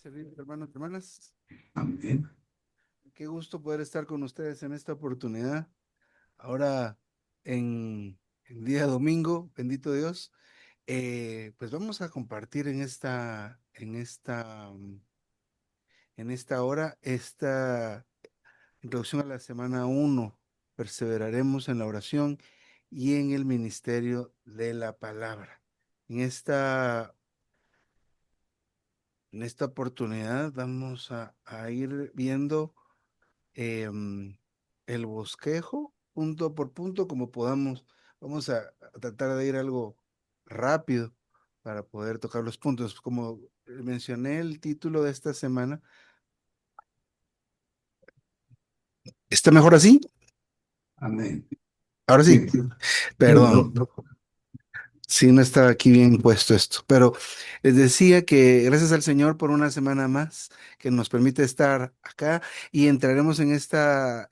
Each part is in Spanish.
Servir, hermanos, hermanas. Amén. Qué gusto poder estar con ustedes en esta oportunidad. Ahora en día domingo, bendito Dios. Pues vamos a compartir en esta hora, esta introducción a la semana uno. Perseveraremos en la oración y en el ministerio de la palabra. En esta, en esta oportunidad vamos a ir viendo el bosquejo punto por punto como podamos. Vamos a tratar de ir algo rápido para poder tocar los puntos. Como mencioné el título de esta semana, ¿está mejor así? Amén. Ahora sí, Sí, perdón. Sí, no estaba aquí bien puesto esto, pero les decía que gracias al Señor por una semana más que nos permite estar acá y entraremos en esta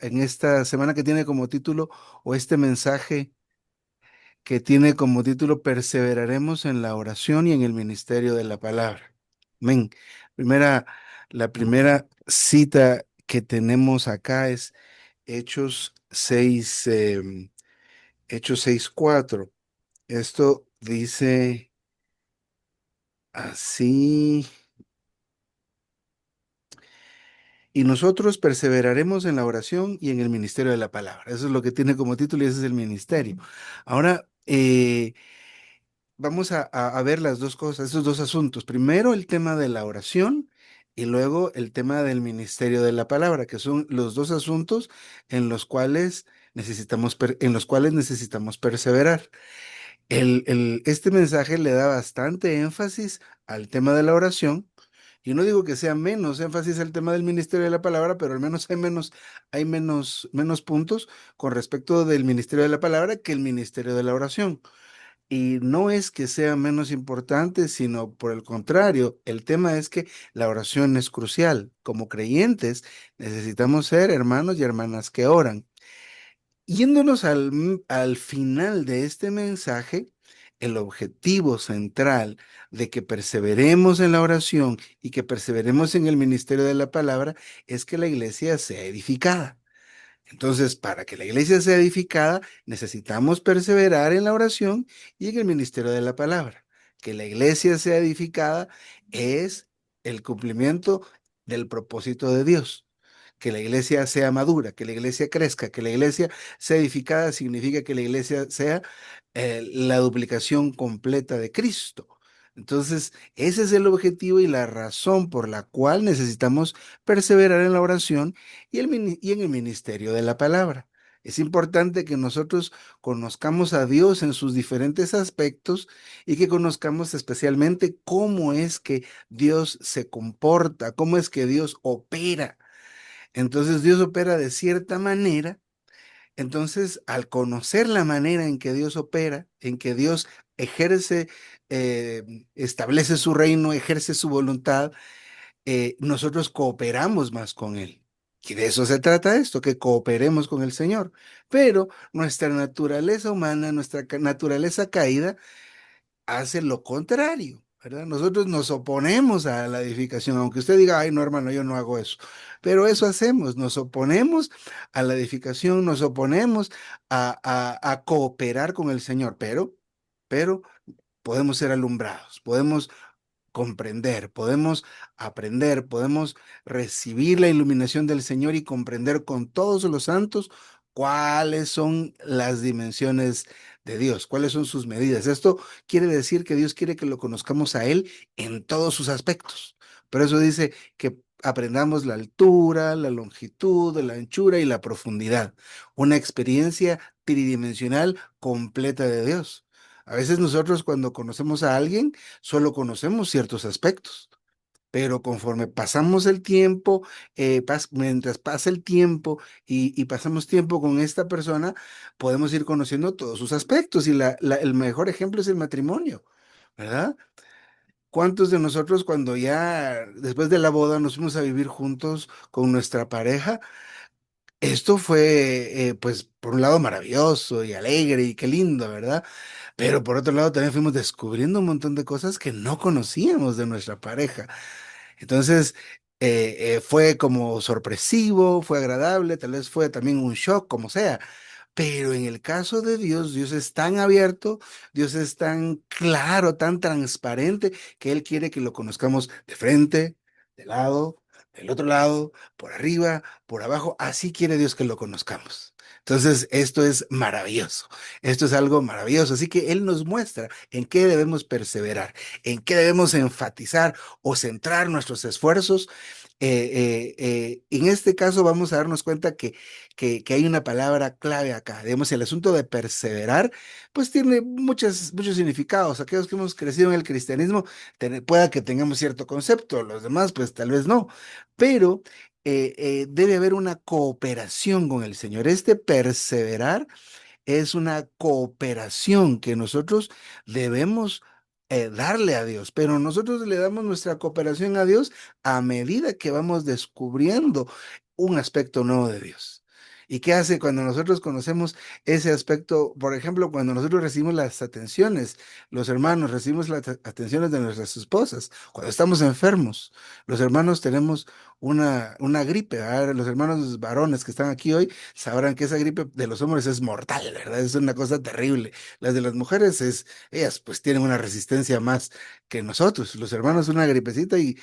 semana que tiene como título o este mensaje que tiene como título Perseveraremos en la oración y en el ministerio de la palabra. Amén. Primera, la primera cita que tenemos acá es Hechos 6, Hechos 6:4. Esto dice así: y nosotros perseveraremos en la oración y en el ministerio de la palabra. Eso es lo que tiene como título y ese es el ministerio. Ahora, vamos a ver las dos cosas, esos dos asuntos. Primero el tema de la oración y luego el tema del ministerio de la palabra, que son los dos asuntos en los cuales necesitamos perseverar. Este mensaje le da bastante énfasis al tema de la oración. Y no digo que sea menos énfasis al tema del ministerio de la palabra, pero al menos hay menos puntos con respecto del ministerio de la palabra que el ministerio de la oración. Y no es que sea menos importante, sino por el contrario, el tema es que la oración es crucial. Como creyentes, necesitamos ser hermanos y hermanas que oran. Yéndonos al final de este mensaje, el objetivo central de que perseveremos en la oración y que perseveremos en el ministerio de la palabra es que la iglesia sea edificada. Entonces, para que la iglesia sea edificada, necesitamos perseverar en la oración y en el ministerio de la palabra. Que la iglesia sea edificada es el cumplimiento del propósito de Dios. Que la iglesia sea madura, que la iglesia crezca, que la iglesia sea edificada significa que la iglesia sea la duplicación completa de Cristo. Entonces, ese es el objetivo y la razón por la cual necesitamos perseverar en la oración y en el ministerio de la palabra. Es importante que nosotros conozcamos a Dios en sus diferentes aspectos y que conozcamos especialmente cómo es que Dios se comporta, cómo es que Dios opera. Entonces Dios opera de cierta manera. Entonces, al conocer la manera en que Dios opera, en que Dios ejerce, establece su reino, ejerce su voluntad, nosotros cooperamos más con Él. Y de eso se trata esto, que cooperemos con el Señor. Pero nuestra naturaleza humana, nuestra naturaleza caída, hace lo contrario, ¿verdad? Nosotros nos oponemos a la edificación, aunque usted diga, ay, no, hermano, yo no hago eso. Pero eso hacemos, nos oponemos a la edificación, nos oponemos a cooperar con el Señor, pero podemos ser alumbrados, podemos comprender, podemos aprender, podemos recibir la iluminación del Señor y comprender con todos los santos cuáles son las dimensiones de Dios, cuáles son sus medidas. Esto quiere decir que Dios quiere que lo conozcamos a Él en todos sus aspectos. Por eso dice que aprendamos la altura, la longitud, la anchura y la profundidad. Una experiencia tridimensional completa de Dios. A veces nosotros cuando conocemos a alguien, solo conocemos ciertos aspectos, pero conforme pasamos el tiempo, mientras pasa el tiempo y pasamos tiempo con esta persona, podemos ir conociendo todos sus aspectos y el mejor ejemplo es el matrimonio, ¿verdad? ¿Cuántos de nosotros cuando ya después de la boda nos fuimos a vivir juntos con nuestra pareja? Esto fue, pues, por un lado maravilloso y alegre y qué lindo, ¿verdad? Pero por otro lado también fuimos descubriendo un montón de cosas que no conocíamos de nuestra pareja. Entonces, fue como sorpresivo, fue agradable, tal vez fue también un shock, como sea. Pero en el caso de Dios, Dios es tan abierto, Dios es tan claro, tan transparente, que Él quiere que lo conozcamos de frente, de lado, del otro lado, por arriba, por abajo. Así quiere Dios que lo conozcamos. Entonces, esto es maravilloso. Esto es algo maravilloso. Así que Él nos muestra en qué debemos perseverar, en qué debemos enfatizar o centrar nuestros esfuerzos. En este caso vamos a darnos cuenta que hay una palabra clave acá. Digamos, el asunto de perseverar, pues tiene muchos significados. Aquellos que hemos crecido en el cristianismo, pueda que tengamos cierto concepto, los demás, pues tal vez no. Pero debe haber una cooperación con el Señor. Este perseverar es una cooperación que nosotros debemos darle a Dios, pero nosotros le damos nuestra cooperación a Dios a medida que vamos descubriendo un aspecto nuevo de Dios. ¿Y qué hace cuando nosotros conocemos ese aspecto? Por ejemplo, cuando nosotros recibimos las atenciones, los hermanos recibimos las atenciones de nuestras esposas, cuando estamos enfermos, los hermanos tenemos una gripe, ¿verdad? Los hermanos varones que están aquí hoy sabrán que esa gripe de los hombres es mortal, ¿verdad? Es una cosa terrible. Las de las mujeres ellas pues tienen una resistencia más que nosotros. Los hermanos una gripecita y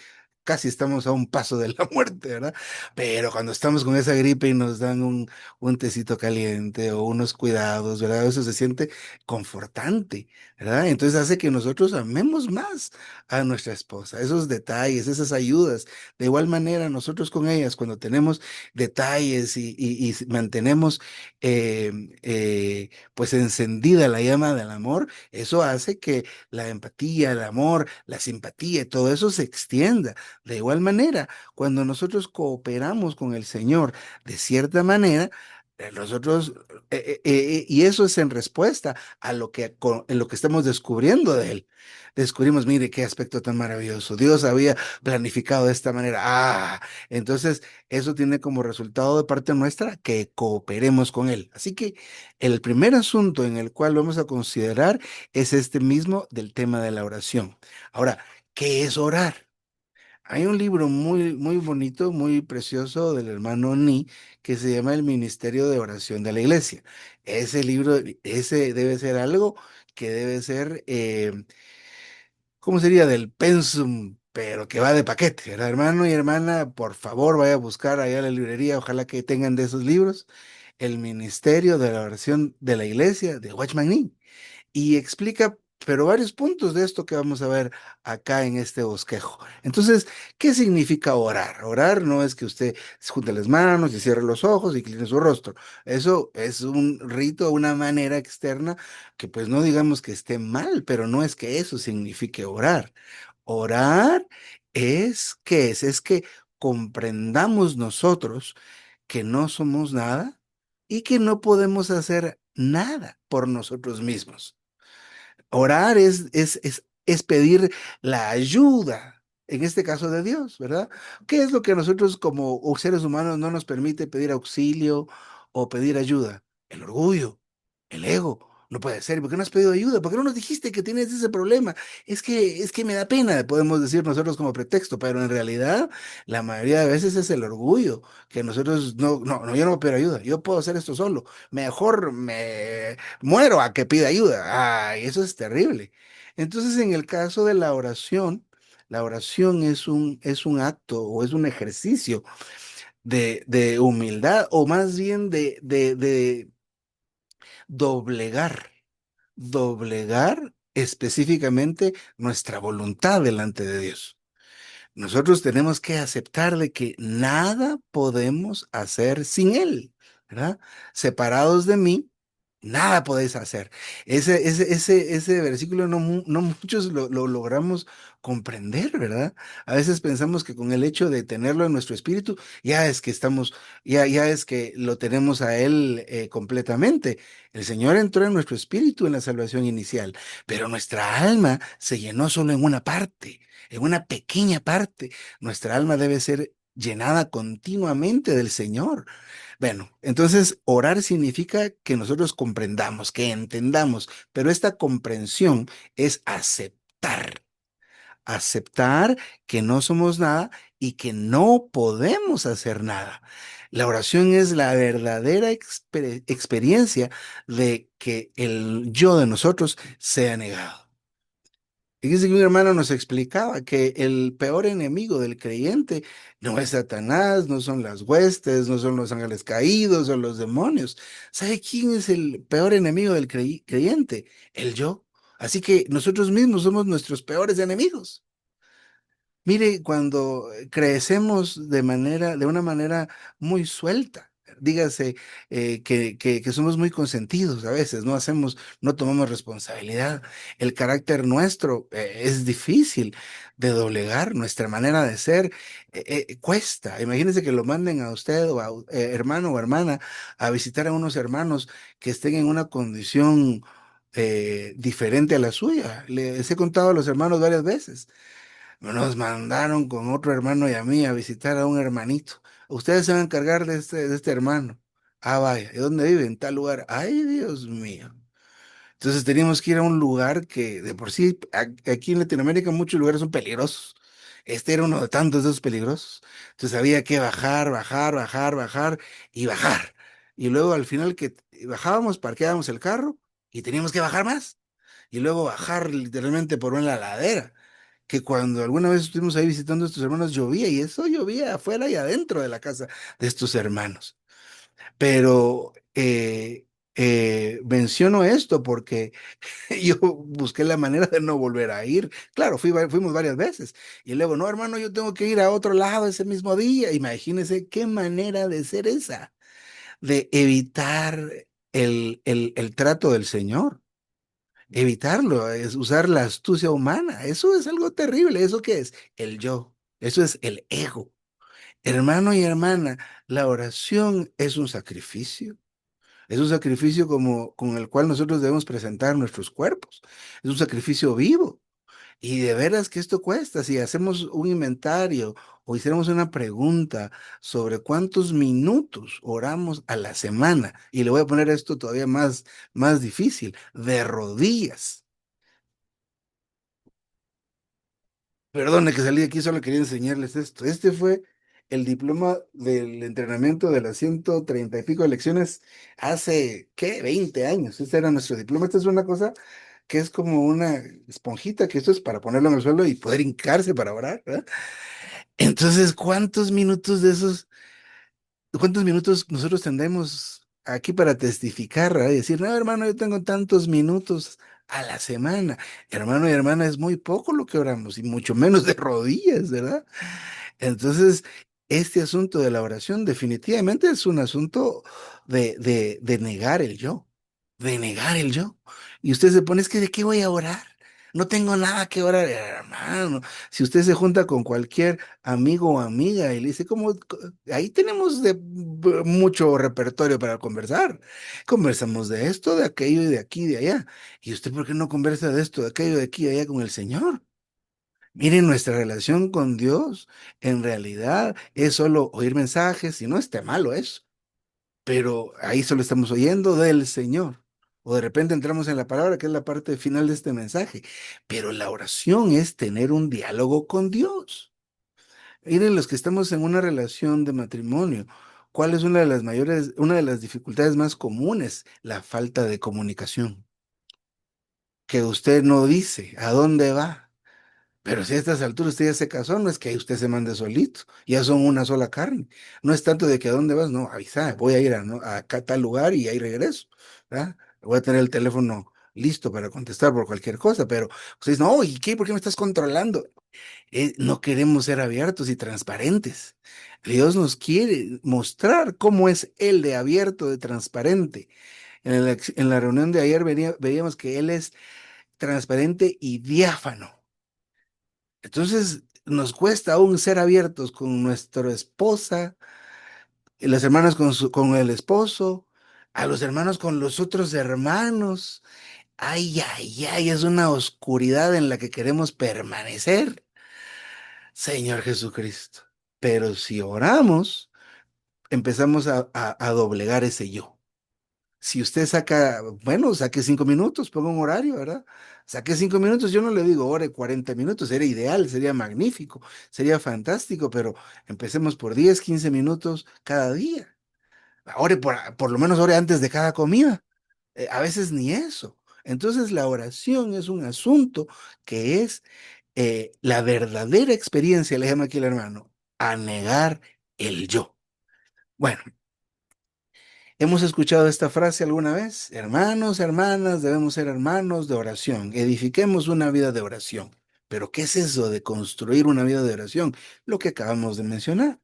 casi estamos a un paso de la muerte, ¿verdad? Pero cuando estamos con esa gripe y nos dan un tecito caliente o unos cuidados, ¿verdad? Eso se siente confortante, ¿verdad? Entonces hace que nosotros amemos más a nuestra esposa, esos detalles, esas ayudas. De igual manera, nosotros con ellas, cuando tenemos detalles y mantenemos eh, pues encendida la llama del amor, eso hace que la empatía, el amor, la simpatía y todo eso se extienda. De igual manera, cuando nosotros cooperamos con el Señor de cierta manera, nosotros, y eso es en respuesta a en lo que estamos descubriendo de Él. Descubrimos, mire, qué aspecto tan maravilloso. Dios había planificado de esta manera. Entonces eso tiene como resultado de parte nuestra que cooperemos con Él. Así que el primer asunto en el cual vamos a considerar es este mismo del tema de la oración. Ahora, ¿qué es orar? Hay un libro muy bonito, muy precioso del hermano Ni que se llama El Ministerio de Oración de la Iglesia. Ese libro, ese debe ser algo que debe ser, ¿cómo sería? Del pensum, pero que va de paquete, ¿verdad? Hermano y hermana, por favor, vaya a buscar allá a la librería, ojalá que tengan de esos libros, El Ministerio de la Oración de la Iglesia de Watchman Nee y explica, pero varios puntos de esto que vamos a ver acá en este bosquejo. Entonces, ¿qué significa orar? Orar no es que usted junte las manos y cierre los ojos y incline su rostro. Eso es un rito, una manera externa que pues no digamos que esté mal, pero no es que eso signifique orar. Orar es que comprendamos nosotros que no somos nada y que no podemos hacer nada por nosotros mismos. Orar es pedir la ayuda, en este caso de Dios, ¿verdad? ¿Qué es lo que a nosotros como seres humanos no nos permite pedir auxilio o pedir ayuda? El orgullo, el ego. No puede ser, ¿por qué no has pedido ayuda? ¿Por qué no nos dijiste que tienes ese problema? Es que me da pena, podemos decir nosotros como pretexto, pero en realidad la mayoría de veces es el orgullo, que nosotros no, yo no puedo pedir ayuda, yo puedo hacer esto solo, mejor me muero a que pida ayuda. Ay, eso es terrible. Entonces, en el caso de la oración es un acto o es un ejercicio de humildad o más bien de doblegar, doblegar específicamente nuestra voluntad delante de Dios. Nosotros tenemos que aceptar de que nada podemos hacer sin Él, ¿verdad? Separados de mí, nada podéis hacer. Ese versículo no muchos lo logramos comprender, ¿verdad? A veces pensamos que con el hecho de tenerlo en nuestro espíritu, ya es que estamos, ya es que lo tenemos a Él completamente. El Señor entró en nuestro espíritu en la salvación inicial, pero nuestra alma se llenó solo en una parte, en una pequeña parte. Nuestra alma debe ser llenada continuamente del Señor. Bueno, entonces orar significa que nosotros comprendamos, que entendamos, pero esta comprensión es aceptar. aceptar que no somos nada y que no podemos hacer nada. La oración es la verdadera experiencia de que el yo de nosotros sea negado. Fíjese que un hermano nos explicaba que el peor enemigo del creyente no es Satanás, no son las huestes, no son los ángeles caídos o los demonios. ¿Sabe quién es el peor enemigo del creyente? El yo. Así que nosotros mismos somos nuestros peores enemigos. Mire, cuando crecemos de una manera muy suelta, dígase que somos muy consentidos a veces, no tomamos responsabilidad. El carácter nuestro es difícil de doblegar, nuestra manera de ser cuesta. Imagínese que lo manden a usted o a hermano o hermana a visitar a unos hermanos que estén en una condición diferente a la suya. Les he contado a los hermanos varias veces. Nos mandaron con otro hermano y a mí a visitar a un hermanito. Ustedes se van a encargar de este hermano. Ah, vaya. ¿Y dónde vive? En tal lugar. Ay, Dios mío. Entonces teníamos que ir a un lugar que de por sí, aquí en Latinoamérica muchos lugares son peligrosos. Este era uno de tantos de esos peligrosos. Entonces había que bajar, bajar, bajar, bajar y bajar. Y luego al final que bajábamos, parqueábamos el carro y teníamos que bajar más. Y luego bajar literalmente por una ladera que cuando alguna vez estuvimos ahí visitando a estos hermanos llovía y eso llovía afuera y adentro de la casa de estos hermanos. Pero menciono esto porque yo busqué la manera de no volver a ir. Claro, fuimos varias veces. Y luego, no, hermano, yo tengo que ir a otro lado ese mismo día. Imagínense qué manera de ser esa, de evitar el trato del Señor. Evitarlo, es usar la astucia humana. Eso es algo terrible. ¿Eso qué es? El yo. Eso es el ego. Hermano y hermana, la oración es un sacrificio. Es un sacrificio como, con el cual nosotros debemos presentar nuestros cuerpos. Es un sacrificio vivo. Y de veras que esto cuesta. Si hacemos un inventario o hiciéramos una pregunta sobre cuántos minutos oramos a la semana, y le voy a poner esto todavía más difícil, de rodillas. Perdone que salí de aquí, solo quería enseñarles esto. Este fue el diploma del entrenamiento de las 130 y pico de lecciones hace, ¿qué? 20 años. Este era nuestro diploma. Esta es una cosa que es como una esponjita, que esto es para ponerlo en el suelo y poder hincarse para orar, ¿verdad? Entonces, ¿cuántos minutos nosotros tendremos aquí para testificar, ¿verdad? Y decir, no, hermano, yo tengo tantos minutos a la semana. Hermano y hermana, es muy poco lo que oramos y mucho menos de rodillas, ¿verdad? Entonces, este asunto de la oración definitivamente es un asunto de negar el yo, de negar el yo. Y usted se pone, es que ¿de qué voy a orar? No tengo nada que orar, hermano. Si usted se junta con cualquier amigo o amiga y le dice, ahí tenemos mucho repertorio para conversar. Conversamos de esto, de aquello y de aquí y de allá. ¿Y usted por qué no conversa de esto, de aquello, de aquí y de allá con el Señor? Miren, nuestra relación con Dios en realidad es solo oír mensajes y no está malo eso, pero ahí solo estamos oyendo del Señor. O de repente entramos en la palabra, que es la parte final de este mensaje. Pero la oración es tener un diálogo con Dios. Miren, los que estamos en una relación de matrimonio, ¿cuál es una de las dificultades más comunes? La falta de comunicación. Que usted no dice a dónde va. Pero si a estas alturas usted ya se casó, no es que usted se mande solito, ya son una sola carne. No es tanto de que a dónde vas, no, avisa, voy a ir a acá a tal lugar y ahí regreso, ¿verdad? Voy a tener el teléfono listo para contestar por cualquier cosa, pero ustedes, no, ¿y qué? ¿Por qué me estás controlando? No queremos ser abiertos y transparentes. Dios nos quiere mostrar cómo es Él de abierto, de transparente. En la reunión de ayer veíamos que Él es transparente y diáfano. Entonces, nos cuesta aún ser abiertos con nuestra esposa, y las hermanas con el esposo, a los hermanos con los otros hermanos. Ay, ay, ay, es una oscuridad en la que queremos permanecer, Señor Jesucristo. Pero si oramos, empezamos a doblegar ese yo. Si usted saca, bueno, saque 5 minutos, ponga un horario, ¿verdad? Saque 5 minutos, yo no le digo ore 40 minutos, sería ideal, sería magnífico, sería fantástico, pero empecemos por 10, 15 minutos cada día. Ore por lo menos ore antes de cada comida. A veces ni eso. Entonces la oración es un asunto que es la verdadera experiencia, le llama aquí el hermano, a negar el yo. Bueno, hemos escuchado esta frase alguna vez. Hermanos, hermanas, debemos ser hermanos de oración. Edifiquemos una vida de oración. Pero ¿qué es eso de construir una vida de oración? Lo que acabamos de mencionar.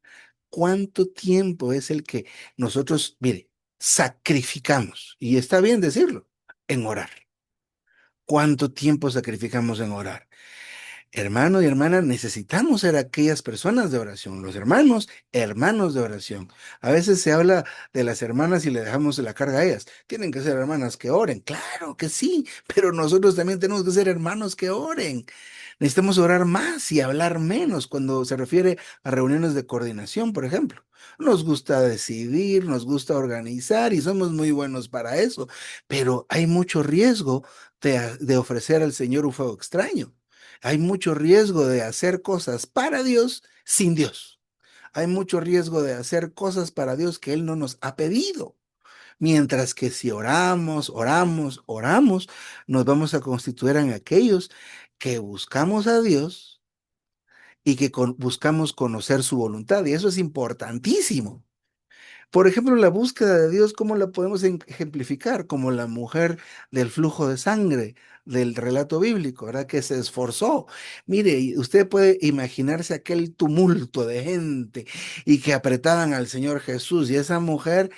¿Cuánto tiempo es el que nosotros, mire, sacrificamos? Y está bien decirlo, en orar. ¿Cuánto tiempo sacrificamos en orar? Hermano y hermana, necesitamos ser aquellas personas de oración, los hermanos, hermanos de oración. A veces se habla de las hermanas y le dejamos la carga a ellas. Tienen que ser hermanas que oren, claro que sí, pero nosotros también tenemos que ser hermanos que oren. Necesitamos orar más y hablar menos cuando se refiere a reuniones de coordinación, por ejemplo. Nos gusta decidir, nos gusta organizar y somos muy buenos para eso, pero hay mucho riesgo de ofrecer al Señor un fuego extraño. Hay mucho riesgo de hacer cosas para Dios sin Dios. Hay mucho riesgo de hacer cosas para Dios que Él no nos ha pedido. Mientras que si oramos, oramos, oramos, nos vamos a constituir en aquellos que buscamos a Dios y que buscamos conocer su voluntad. Y eso es importantísimo. Por ejemplo, la búsqueda de Dios, ¿cómo la podemos ejemplificar? Como la mujer del flujo de sangre del relato bíblico, ¿verdad? Que se esforzó. Mire, y usted puede imaginarse aquel tumulto de gente y que apretaban al Señor Jesús y esa mujer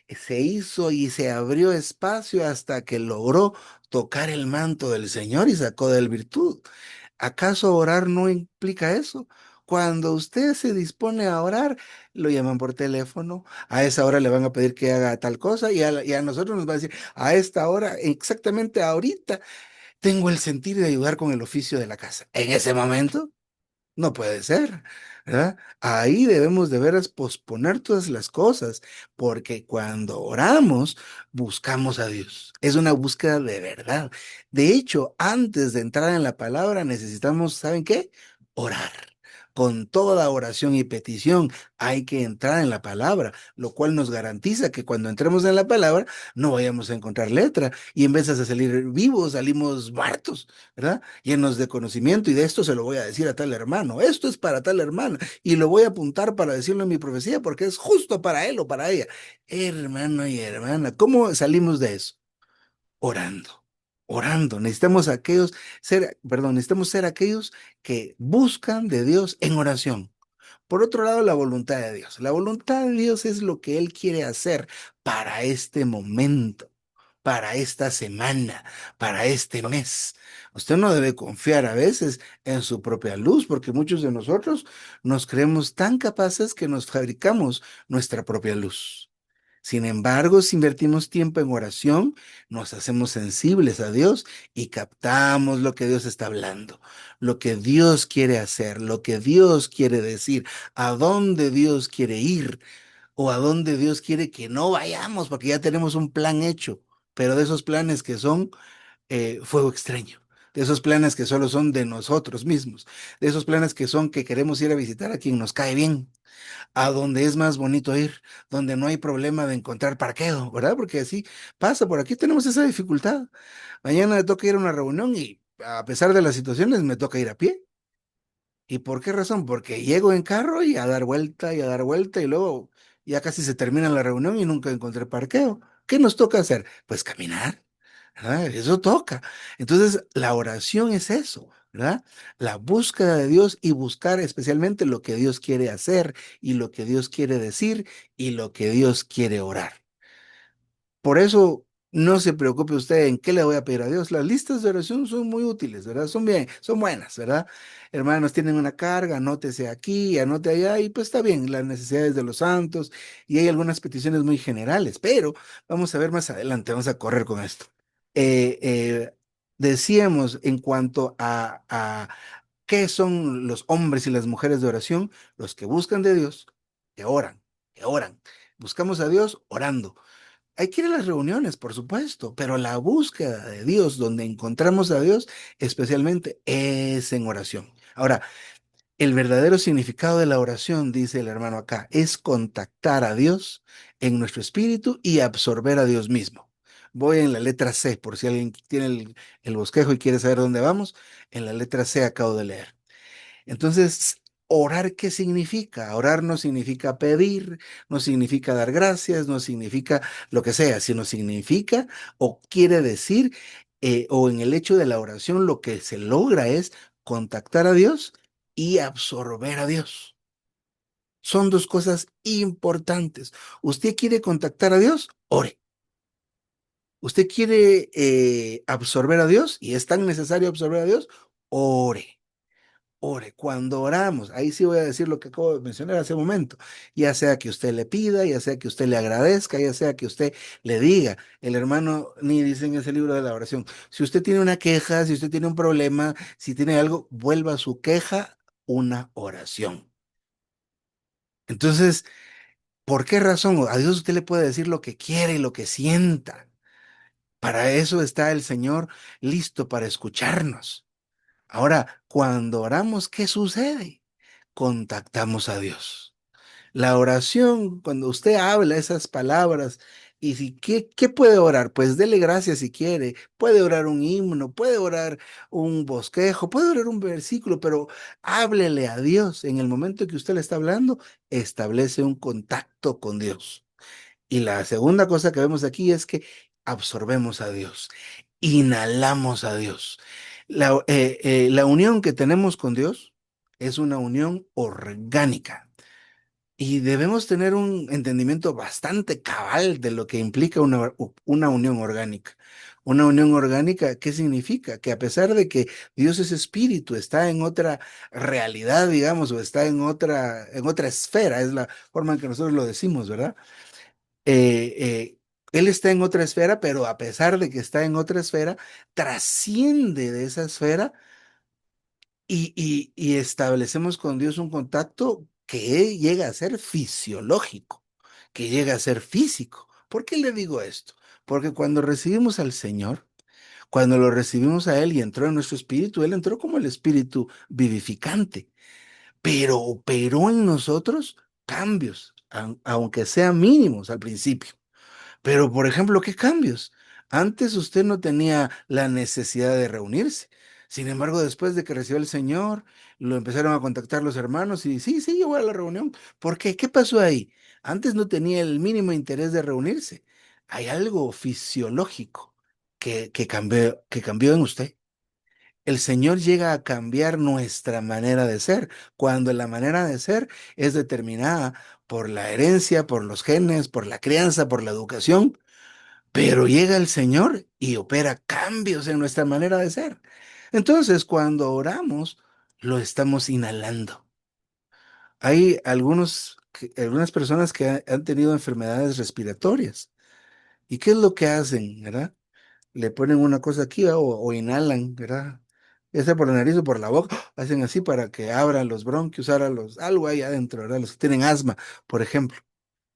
se hizo y se abrió espacio hasta que logró tocar el manto del Señor y sacó de él virtud. ¿Acaso orar no implica eso? Cuando usted se dispone a orar, lo llaman por teléfono, a esa hora le van a pedir que haga tal cosa y a nosotros nos va a decir, a esta hora, exactamente ahorita, tengo el sentir de ayudar con el oficio de la casa. En ese momento, no puede ser, ¿verdad? Ahí debemos de veras posponer todas las cosas, porque cuando oramos, buscamos a Dios. Es una búsqueda de verdad. De hecho, antes de entrar en la palabra, necesitamos, ¿saben qué? Orar. Con toda oración y petición hay que entrar en la palabra, lo cual nos garantiza que cuando entremos en la palabra no vayamos a encontrar letra y en vez de salir vivos, salimos muertos, ¿verdad? Llenos de conocimiento y de esto se lo voy a decir a tal hermano, esto es para tal hermana y lo voy a apuntar para decirlo en mi profecía porque es justo para él o para ella. Hermano y hermana, ¿cómo salimos de eso? Orando, orando. Necesitamos aquellos necesitamos ser aquellos que buscan de Dios en oración. Por otro lado, la voluntad de Dios. La voluntad de Dios es lo que Él quiere hacer para este momento, para esta semana, para este mes. Usted no debe confiar a veces en su propia luz, porque muchos de nosotros nos creemos tan capaces que nos fabricamos nuestra propia luz. Sin embargo, si invertimos tiempo en oración, nos hacemos sensibles a Dios y captamos lo que Dios está hablando, lo que Dios quiere hacer, lo que Dios quiere decir, a dónde Dios quiere ir o a dónde Dios quiere que no vayamos, porque ya tenemos un plan hecho, pero de esos planes que son fuego extraño. De esos planes que solo son de nosotros mismos, de esos planes que son que queremos ir a visitar a quien nos cae bien, a donde es más bonito ir, donde no hay problema de encontrar parqueo, ¿verdad? Porque así pasa, por aquí tenemos esa dificultad. Mañana me toca ir a una reunión y a pesar de las situaciones me toca ir a pie. ¿Y por qué razón? Porque llego en carro y a dar vuelta y a dar vuelta y luego ya casi se termina la reunión y nunca encontré parqueo. ¿Qué nos toca hacer? Pues caminar, ¿verdad? Eso toca. Entonces, la oración es eso, ¿verdad? La búsqueda de Dios y buscar especialmente lo que Dios quiere hacer y lo que Dios quiere decir y lo que Dios quiere orar. Por eso no se preocupe usted en qué le voy a pedir a Dios. Las listas de oración son muy útiles, ¿verdad? Son bien, son buenas, ¿verdad? Hermanos, tienen una carga, anótese aquí, anote allá, y pues está bien, las necesidades de los santos, y hay algunas peticiones muy generales, pero vamos a ver más adelante, vamos a correr con esto. Eh, eh, Decíamos en cuanto a qué son los hombres y las mujeres de oración, los que buscan de Dios, que oran, que oran. Buscamos a Dios orando. Hay que ir a las reuniones, por supuesto, pero la búsqueda de Dios, donde encontramos a Dios, especialmente, es en oración. Ahora, el verdadero significado de la oración, dice el hermano acá, es contactar a Dios en nuestro espíritu y absorber a Dios mismo. Voy en la letra C, por si alguien tiene el bosquejo y quiere saber dónde vamos, en la letra C acabo de leer. Entonces, orar, ¿qué significa? Orar no significa pedir, no significa dar gracias, no significa lo que sea, sino significa o quiere decir, o en el hecho de la oración lo que se logra es contactar a Dios y absorber a Dios. Son dos cosas importantes. ¿Usted quiere contactar a Dios? Ore. ¿Usted quiere absorber a Dios y es tan necesario absorber a Dios? Ore. Ore, cuando oramos, ahí sí voy a decir lo que acabo de mencionar hace un momento, ya sea que usted le pida, ya sea que usted le agradezca, ya sea que usted le diga, el hermano ni dice en ese libro de la oración, si usted tiene una queja, si usted tiene un problema, si tiene algo, vuelva su queja una oración. Entonces, ¿por qué razón? A Dios usted le puede decir lo que quiere y lo que sienta. Para eso está el Señor listo para escucharnos. Ahora, cuando oramos, ¿qué sucede? Contactamos a Dios. La oración, cuando usted habla esas palabras, y si, ¿qué puede orar? Pues dele gracias si quiere. Puede orar un himno, puede orar un bosquejo, puede orar un versículo, pero háblele a Dios. En el momento que usted le está hablando, establece un contacto con Dios. Y la segunda cosa que vemos aquí es que absorbemos a Dios, inhalamos a Dios. La unión que tenemos con Dios es una unión orgánica y debemos tener un entendimiento bastante cabal de lo que implica una unión orgánica. Una unión orgánica, ¿qué significa? Que a pesar de que Dios es espíritu, está en otra realidad, digamos, o está en otra esfera, es la forma en que nosotros lo decimos, ¿verdad? eh, eh, Él está en otra esfera, pero a pesar de que está en otra esfera, trasciende de esa esfera y establecemos con Dios un contacto que llega a ser fisiológico, que llega a ser físico. ¿Por qué le digo esto? Porque cuando recibimos al Señor, cuando lo recibimos a Él y entró en nuestro espíritu, Él entró como el espíritu vivificante, pero operó en nosotros cambios, aunque sean mínimos al principio. Pero, por ejemplo, ¿qué cambios? Antes usted no tenía la necesidad de reunirse. Sin embargo, después de que recibió el Señor, lo empezaron a contactar los hermanos y sí, sí, yo voy a la reunión. ¿Por qué? ¿Qué pasó ahí? Antes no tenía el mínimo interés de reunirse. Hay algo fisiológico que cambió en usted. El Señor llega a cambiar nuestra manera de ser, cuando la manera de ser es determinada por la herencia, por los genes, por la crianza, por la educación. Pero llega el Señor y opera cambios en nuestra manera de ser. Entonces, cuando oramos, lo estamos inhalando. Hay algunas personas que han tenido enfermedades respiratorias. ¿Y qué es lo que hacen, verdad? Le ponen una cosa aquí o inhalan, ¿verdad? Ya sea por la nariz o por la boca, hacen así para que abran los bronquios, algo ahí adentro, ¿verdad? Los que tienen asma, por ejemplo.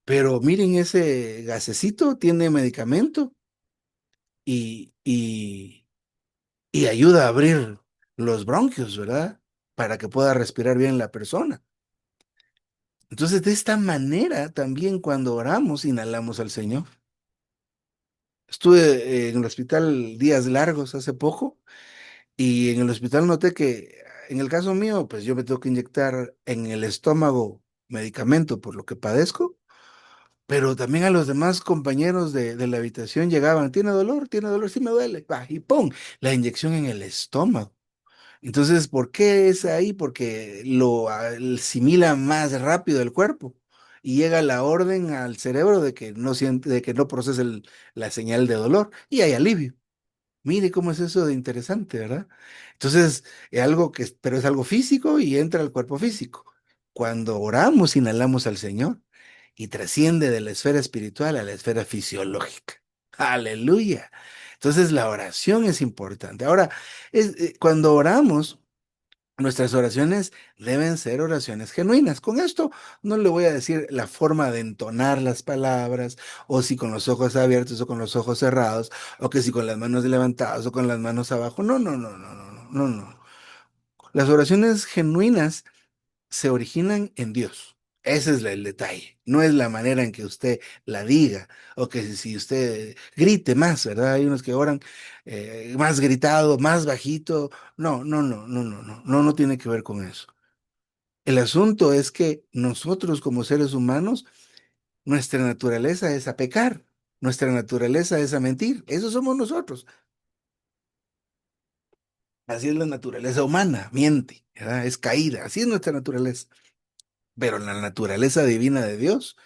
Pero miren, ese gasecito tiene medicamento y y ayuda a abrir los bronquios, ¿verdad? Para que pueda respirar bien la persona. Entonces, de esta manera, también cuando oramos, inhalamos al Señor. Estuve en el hospital días largos hace poco y en el hospital noté que en el caso mío, pues yo me tengo que inyectar en el estómago medicamento por lo que padezco, pero también a los demás compañeros de la habitación llegaban, tiene dolor, sí me duele, va, y ¡pum! La inyección en el estómago. Entonces, ¿por qué es ahí? Porque lo asimila más rápido el cuerpo y llega la orden al cerebro de que no siente, de que no procese la señal de dolor y hay alivio. Mire cómo es eso de interesante, ¿verdad? Entonces, pero es algo físico y entra al cuerpo físico. Cuando oramos, inhalamos al Señor y trasciende de la esfera espiritual a la esfera fisiológica. Aleluya. Entonces, la oración es importante. Ahora, cuando oramos, Nuestras oraciones deben ser oraciones genuinas. Con esto no le voy a decir la forma de entonar las palabras, o si con los ojos abiertos o con los ojos cerrados, o que si con las manos levantadas o con las manos abajo. No, no, no, no, no, no, no, no. Las oraciones genuinas se originan en Dios. Ese es el detalle. No es la manera en que usted la diga o que si usted grite más, ¿verdad? Hay unos que oran más gritado, más bajito. No, no, no, no, no, no, no, no tiene que ver con eso. El asunto es que nosotros como seres humanos, nuestra naturaleza es a pecar, nuestra naturaleza es a mentir. Eso somos nosotros. Así es la naturaleza humana, miente, ¿verdad? Es caída. Así es nuestra naturaleza. Pero la naturaleza divina de Dios,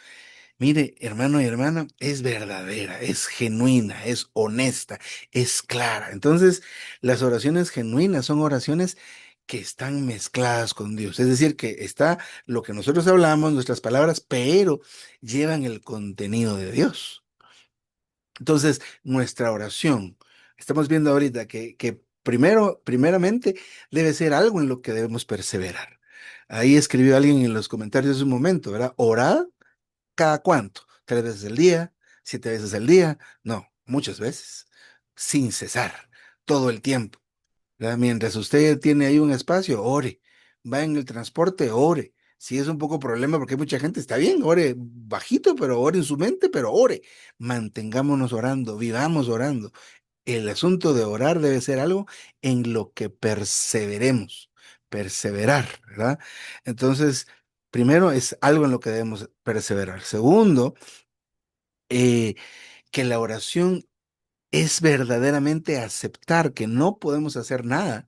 mire, hermano y hermana, es verdadera, es genuina, es honesta, es clara. Entonces, las oraciones genuinas son oraciones que están mezcladas con Dios. Es decir, que está lo que nosotros hablamos, nuestras palabras, pero llevan el contenido de Dios. Entonces, nuestra oración, estamos viendo ahorita que primeramente, debe ser algo en lo que debemos perseverar. Ahí escribió alguien en los comentarios de un momento, ¿verdad? Orad cada cuánto, 3 veces al día, 7 veces al día, no, muchas veces, sin cesar, todo el tiempo. ¿Verdad? Mientras usted tiene ahí un espacio, ore. Va en el transporte, ore. Si es un poco problema porque hay mucha gente, está bien, ore bajito, pero ore en su mente, pero ore. Mantengámonos orando, vivamos orando. El asunto de orar debe ser algo en lo que perseveremos, perseverar, ¿verdad? Entonces, primero es algo en lo que debemos perseverar. Segundo, eh, que la oración es verdaderamente aceptar que no podemos hacer nada,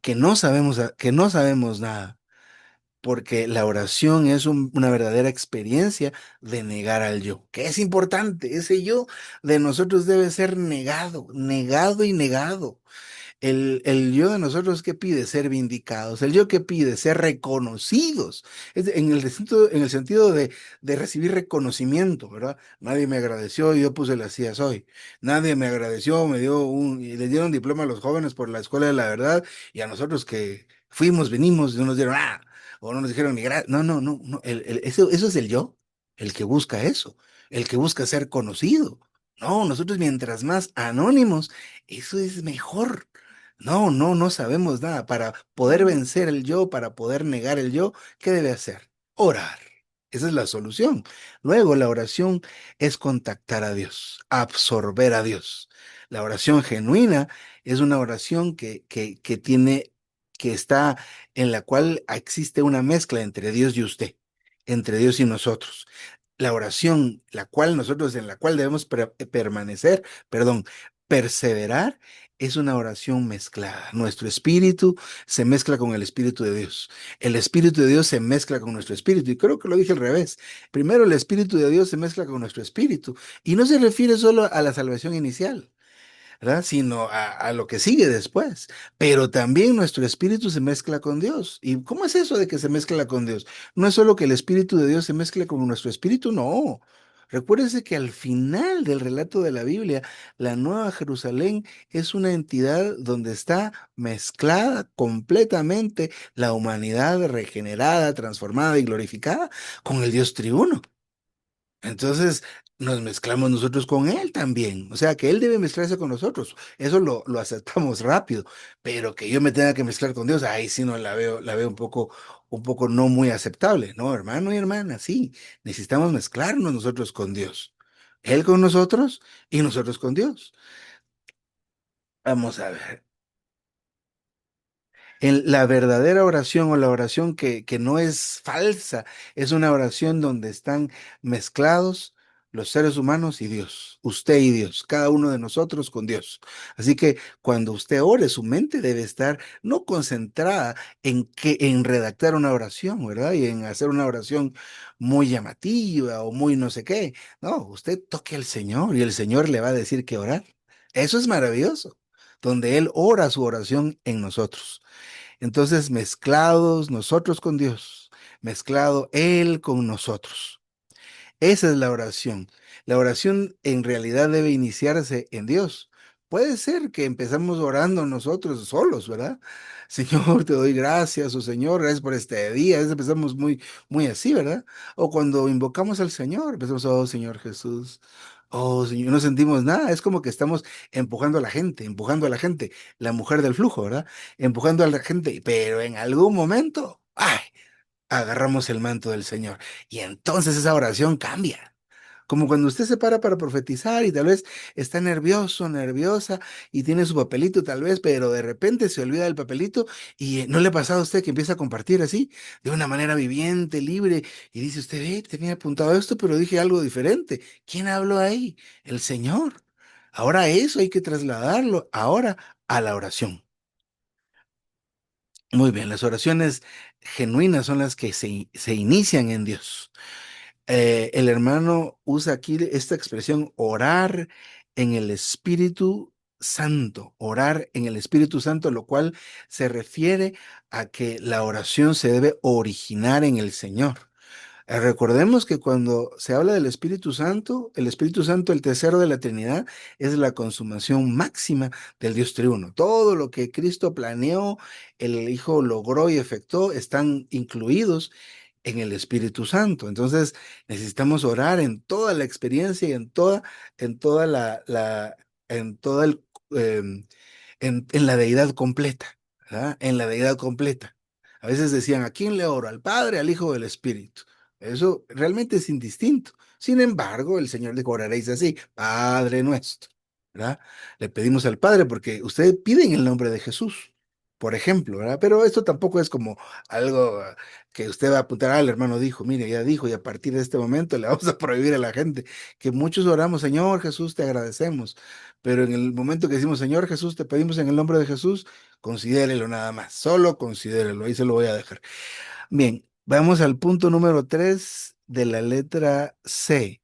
que no sabemos nada, porque la oración es una verdadera experiencia de negar al yo, que es importante. Ese yo de nosotros debe ser negado, negado y negado. El yo de nosotros que pide ser vindicados, el yo que pide ser reconocidos, en el sentido de recibir reconocimiento, ¿verdad? Nadie me agradeció y yo puse las sillas hoy. Nadie me agradeció, y le dieron diploma a los jóvenes por la Escuela de la Verdad y a nosotros que fuimos, venimos, no nos dieron nada, o no nos dijeron ni gracias. No, no, no, no. Eso es el yo, el que busca eso, el que busca ser conocido. No, nosotros mientras más anónimos, eso es mejor. No, no, no sabemos nada. Para poder vencer el yo, para poder negar el yo, ¿qué debe hacer? Orar. Esa es la solución. Luego, la oración es contactar a Dios, absorber a Dios. La oración genuina es una oración que está en la cual existe una mezcla entre Dios y usted, entre Dios y nosotros. La oración, en la cual debemos permanecer, perdón, perseverar, es una oración mezclada. Nuestro espíritu se mezcla con el espíritu de Dios. El espíritu de Dios se mezcla con nuestro espíritu. Y creo que lo dije al revés. Primero el espíritu de Dios se mezcla con nuestro espíritu. Y no se refiere solo a la salvación inicial, ¿verdad? Sino a lo que sigue después. Pero también nuestro espíritu se mezcla con Dios. ¿Y cómo es eso de que se mezcla con Dios? No es solo que el espíritu de Dios se mezcle con nuestro espíritu, no. Recuérdese que al final del relato de la Biblia, la Nueva Jerusalén es una entidad donde está mezclada completamente la humanidad regenerada, transformada y glorificada con el Dios triuno. Entonces nos mezclamos nosotros con Él también. O sea, que Él debe mezclarse con nosotros. Eso lo aceptamos rápido. Pero que yo me tenga que mezclar con Dios, ahí sí no la veo un poco no muy aceptable. No, hermano y hermana, sí. Necesitamos mezclarnos nosotros con Dios. Él con nosotros y nosotros con Dios. Vamos a ver. La verdadera oración o la oración que no es falsa, es una oración donde están mezclados los seres humanos y Dios, usted y Dios, cada uno de nosotros con Dios. Así que cuando usted ore, su mente debe estar no concentrada en redactar una oración, ¿verdad? Y en hacer una oración muy llamativa o muy no sé qué. No, usted toque al Señor y el Señor le va a decir que orar. Eso es maravilloso, donde Él ora su oración en nosotros. Entonces, mezclados nosotros con Dios, mezclado Él con nosotros. Esa es la oración. La oración en realidad debe iniciarse en Dios, Puede ser que empezamos orando nosotros solos, ¿verdad? Señor, te doy gracias, o Señor, gracias por este día. A veces empezamos muy así, ¿verdad? O cuando invocamos al Señor, empezamos, oh Señor Jesús, oh Señor, no sentimos nada. Es como que estamos empujando a la gente, la mujer del flujo, ¿verdad? Empujando a la gente, pero en algún momento, ¡ay! Agarramos el manto del Señor. Y entonces esa oración cambia. Como cuando usted se para profetizar y tal vez está nervioso, nerviosa y tiene su papelito tal vez, pero de repente se olvida del papelito y ¿no le ha pasado a usted que empieza a compartir así, de una manera viviente, libre y dice usted, tenía apuntado esto, pero dije algo diferente? ¿Quién habló ahí? El Señor. Ahora eso hay que trasladarlo ahora a la oración. Muy bien, las oraciones genuinas son las que se inician en Dios. El hermano usa aquí esta expresión, orar en el Espíritu Santo, orar en el Espíritu Santo, lo cual se refiere a que la oración se debe originar en el Señor. Recordemos que cuando se habla del Espíritu Santo, el tercero de la Trinidad, es la consumación máxima del Dios triuno. Todo lo que Cristo planeó, el Hijo logró y efectuó, están incluidos en el Espíritu Santo. Entonces, necesitamos orar en toda la experiencia y en toda en toda en la deidad completa, ¿verdad? En la deidad completa. A veces decían, ¿a quién le oro? ¿Al Padre, al Hijo o al Espíritu? Eso realmente es indistinto. Sin embargo, el Señor dijo, oraréis así, Padre nuestro, ¿verdad? Le pedimos al Padre porque ustedes piden el nombre de Jesús, por ejemplo, ¿verdad? Pero esto tampoco es como algo que usted va a apuntar, el hermano dijo, mire, ya dijo, y a partir de este momento le vamos a prohibir a la gente que muchos oramos, Señor Jesús, te agradecemos, pero en el momento que decimos, Señor Jesús, te pedimos en el nombre de Jesús, considérelo nada más, solo considérelo, ahí se lo voy a dejar. Bien, vamos al punto número 3 de la letra C.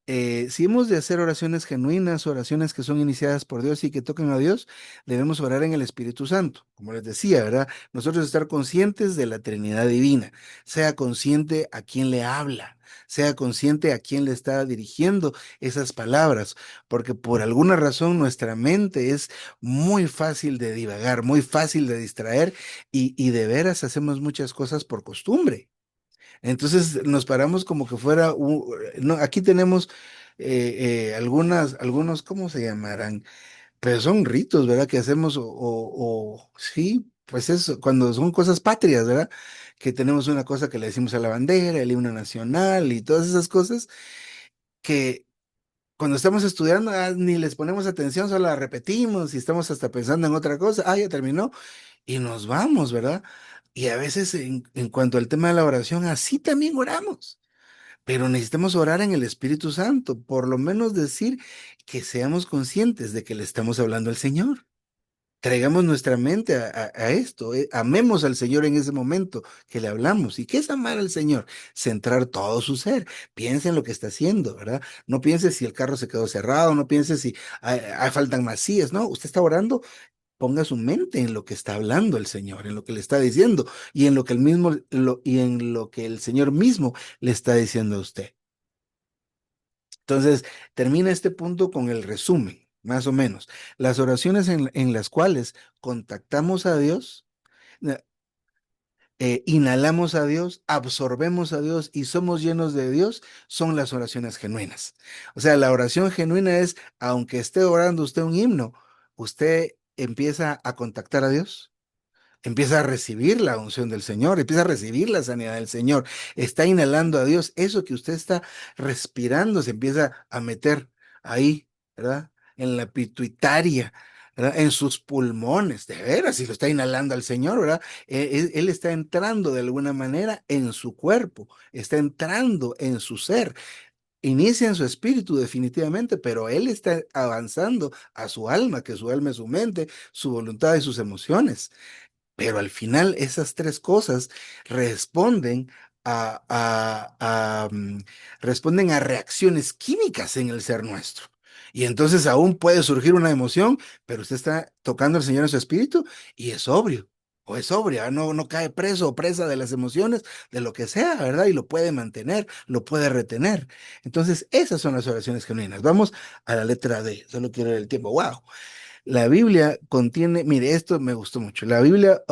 Si hemos de hacer oraciones genuinas, oraciones que son iniciadas por Dios y que tocan a Dios, debemos orar en el Espíritu Santo. Como les decía, ¿verdad? Nosotros estar conscientes de la Trinidad Divina, sea consciente a quién le habla, sea consciente a quién le está dirigiendo esas palabras, porque por alguna razón nuestra mente es muy fácil de divagar, muy fácil de distraer y de veras hacemos muchas cosas por costumbre. Entonces nos paramos como que fuera, no, aquí tenemos algunos, ¿cómo se llamarán? Pero son ritos, ¿verdad? Que hacemos, sí, pues eso, cuando son cosas patrias, ¿verdad? Que tenemos una cosa que le decimos a la bandera, el himno nacional y todas esas cosas que cuando estamos estudiando ni les ponemos atención, solo la repetimos y estamos hasta pensando en otra cosa, ya terminó y nos vamos, ¿verdad? Y a veces en cuanto al tema de la oración, así también oramos. Pero necesitamos orar en el Espíritu Santo, por lo menos decir que seamos conscientes de que le estamos hablando al Señor. Traigamos nuestra mente a esto, amemos al Señor en ese momento que le hablamos. ¿Y qué es amar al Señor? Centrar todo su ser. Piense en lo que está haciendo, ¿verdad? No piense si el carro se quedó cerrado, no piense si faltan más sillas, no, usted está orando, ponga su mente en lo que está hablando el Señor, en lo que le está diciendo y en lo que y en lo que el Señor mismo le está diciendo a usted. Entonces, termina este punto con el resumen, más o menos. Las oraciones en las cuales contactamos a Dios, eh, inhalamos a Dios, absorbemos a Dios y somos llenos de Dios, son las oraciones genuinas. O sea, la oración genuina es, aunque esté orando usted un himno, usted empieza a contactar a Dios, empieza a recibir la unción del Señor, empieza a recibir la sanidad del Señor, está inhalando a Dios, eso que usted está respirando se empieza a meter ahí, ¿verdad? En la pituitaria, ¿verdad? En sus pulmones, de veras, si lo está inhalando al Señor, ¿verdad? Él está entrando de alguna manera en su cuerpo, está entrando en su ser. Inicia en su espíritu definitivamente, pero él está avanzando a su alma, que su alma es su mente, su voluntad y sus emociones. Pero al final esas tres cosas responden responden a reacciones químicas en el ser nuestro. Y entonces aún puede surgir una emoción, pero usted está tocando al Señor en su espíritu y es sobrio. o es sobria, no cae preso o presa de las emociones, de lo que sea, ¿verdad? Y lo puede mantener, lo puede retener. Entonces, esas son las oraciones genuinas. Vamos a la letra D, solo quiero ver el tiempo. ¡Wow! La Biblia contiene, mire, esto me gustó mucho. La Biblia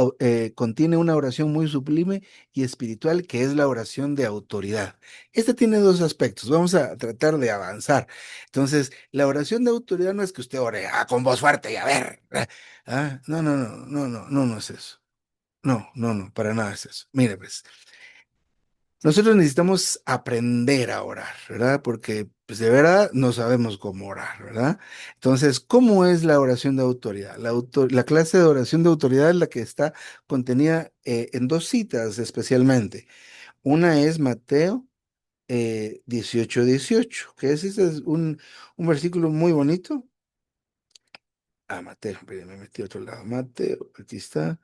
contiene una oración muy sublime y espiritual que es la oración de autoridad. Esta tiene dos aspectos. Vamos a tratar de avanzar. Entonces, la oración de autoridad no es que usted ore con voz fuerte y a ver. No es eso. No, para nada es eso. Mire, pues. Nosotros necesitamos aprender a orar, ¿verdad? Porque pues, de verdad no sabemos cómo orar, ¿verdad? Entonces, ¿cómo es la oración de autoridad? La clase de oración de autoridad es la que está contenida en dos citas especialmente. Una es Mateo 18:18, que ese es un versículo muy bonito. Ah, Mateo, mire, me metí a otro lado. Mateo, aquí está,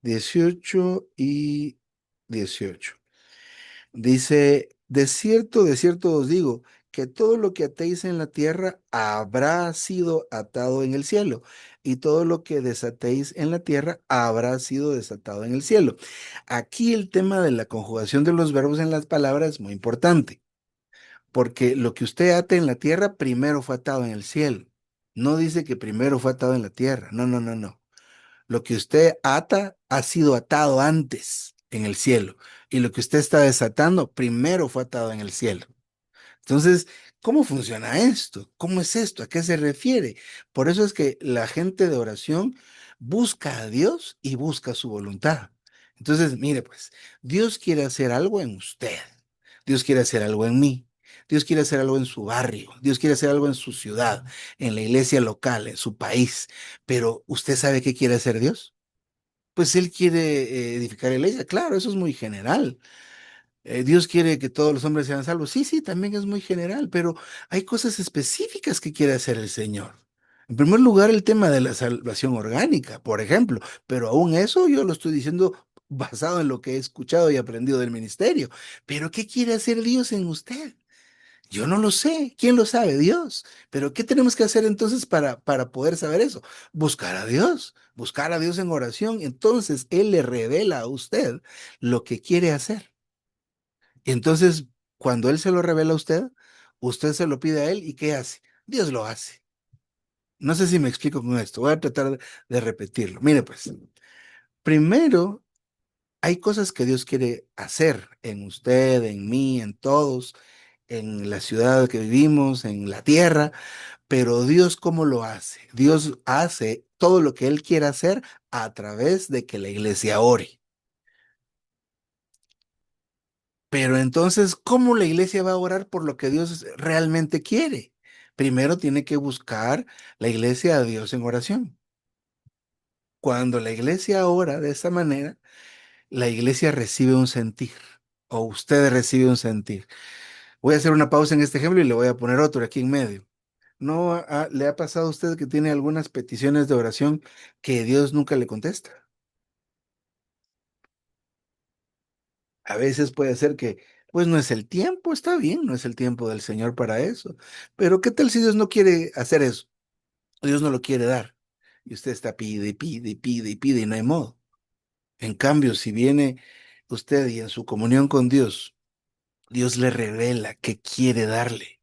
18:18. Dice, de cierto os digo, que todo lo que atéis en la tierra habrá sido atado en el cielo, y todo lo que desatéis en la tierra habrá sido desatado en el cielo. Aquí el tema de la conjugación de los verbos en las palabras es muy importante, porque lo que usted ate en la tierra primero fue atado en el cielo. No dice que primero fue atado en la tierra. No. Lo que usted ata ha sido atado antes en el cielo. Y lo que usted está desatando primero fue atado en el cielo. Entonces, ¿cómo funciona esto? ¿Cómo es esto? ¿A qué se refiere? Por eso es que la gente de oración busca a Dios y busca su voluntad. Entonces, mire, pues, Dios quiere hacer algo en usted. Dios quiere hacer algo en mí. Dios quiere hacer algo en su barrio. Dios quiere hacer algo en su ciudad, en la iglesia local, en su país. Pero, ¿usted sabe qué quiere hacer Dios? Pues Él quiere edificar la iglesia. Claro, eso es muy general. Dios quiere que todos los hombres sean salvos. Sí, sí, también es muy general, pero hay cosas específicas que quiere hacer el Señor. En primer lugar, el tema de la salvación orgánica, por ejemplo, pero aún eso yo lo estoy diciendo basado en lo que he escuchado y aprendido del ministerio. Pero ¿qué quiere hacer Dios en usted? Yo no lo sé. ¿Quién lo sabe? Dios. Pero ¿qué tenemos que hacer entonces para poder saber eso? Buscar a Dios en oración. Entonces Él le revela a usted lo que quiere hacer. Y entonces, cuando Él se lo revela a usted, usted se lo pide a Él y ¿qué hace? Dios lo hace. No sé si me explico con esto. Voy a tratar de repetirlo. Mire, pues, primero, hay cosas que Dios quiere hacer en usted, en mí, en todos, en la ciudad que vivimos, en la tierra, pero Dios, ¿cómo lo hace? Dios hace todo lo que Él quiere hacer a través de que la iglesia ore. Pero entonces, ¿cómo la iglesia va a orar por lo que Dios realmente quiere? Primero tiene que buscar la iglesia a Dios en oración. Cuando la iglesia ora de esa manera, la iglesia recibe un sentir o usted recibe un sentir. Voy a hacer una pausa en este ejemplo y le voy a poner otro aquí en medio. ¿No le ha pasado a usted que tiene algunas peticiones de oración que Dios nunca le contesta? A veces puede ser que, pues no es el tiempo, está bien, no es el tiempo del Señor para eso. Pero ¿qué tal si Dios no quiere hacer eso? Dios no lo quiere dar. Y usted está pide y pide y pide y pide y no hay modo. En cambio, si viene usted y en su comunión con Dios, Dios le revela qué quiere darle.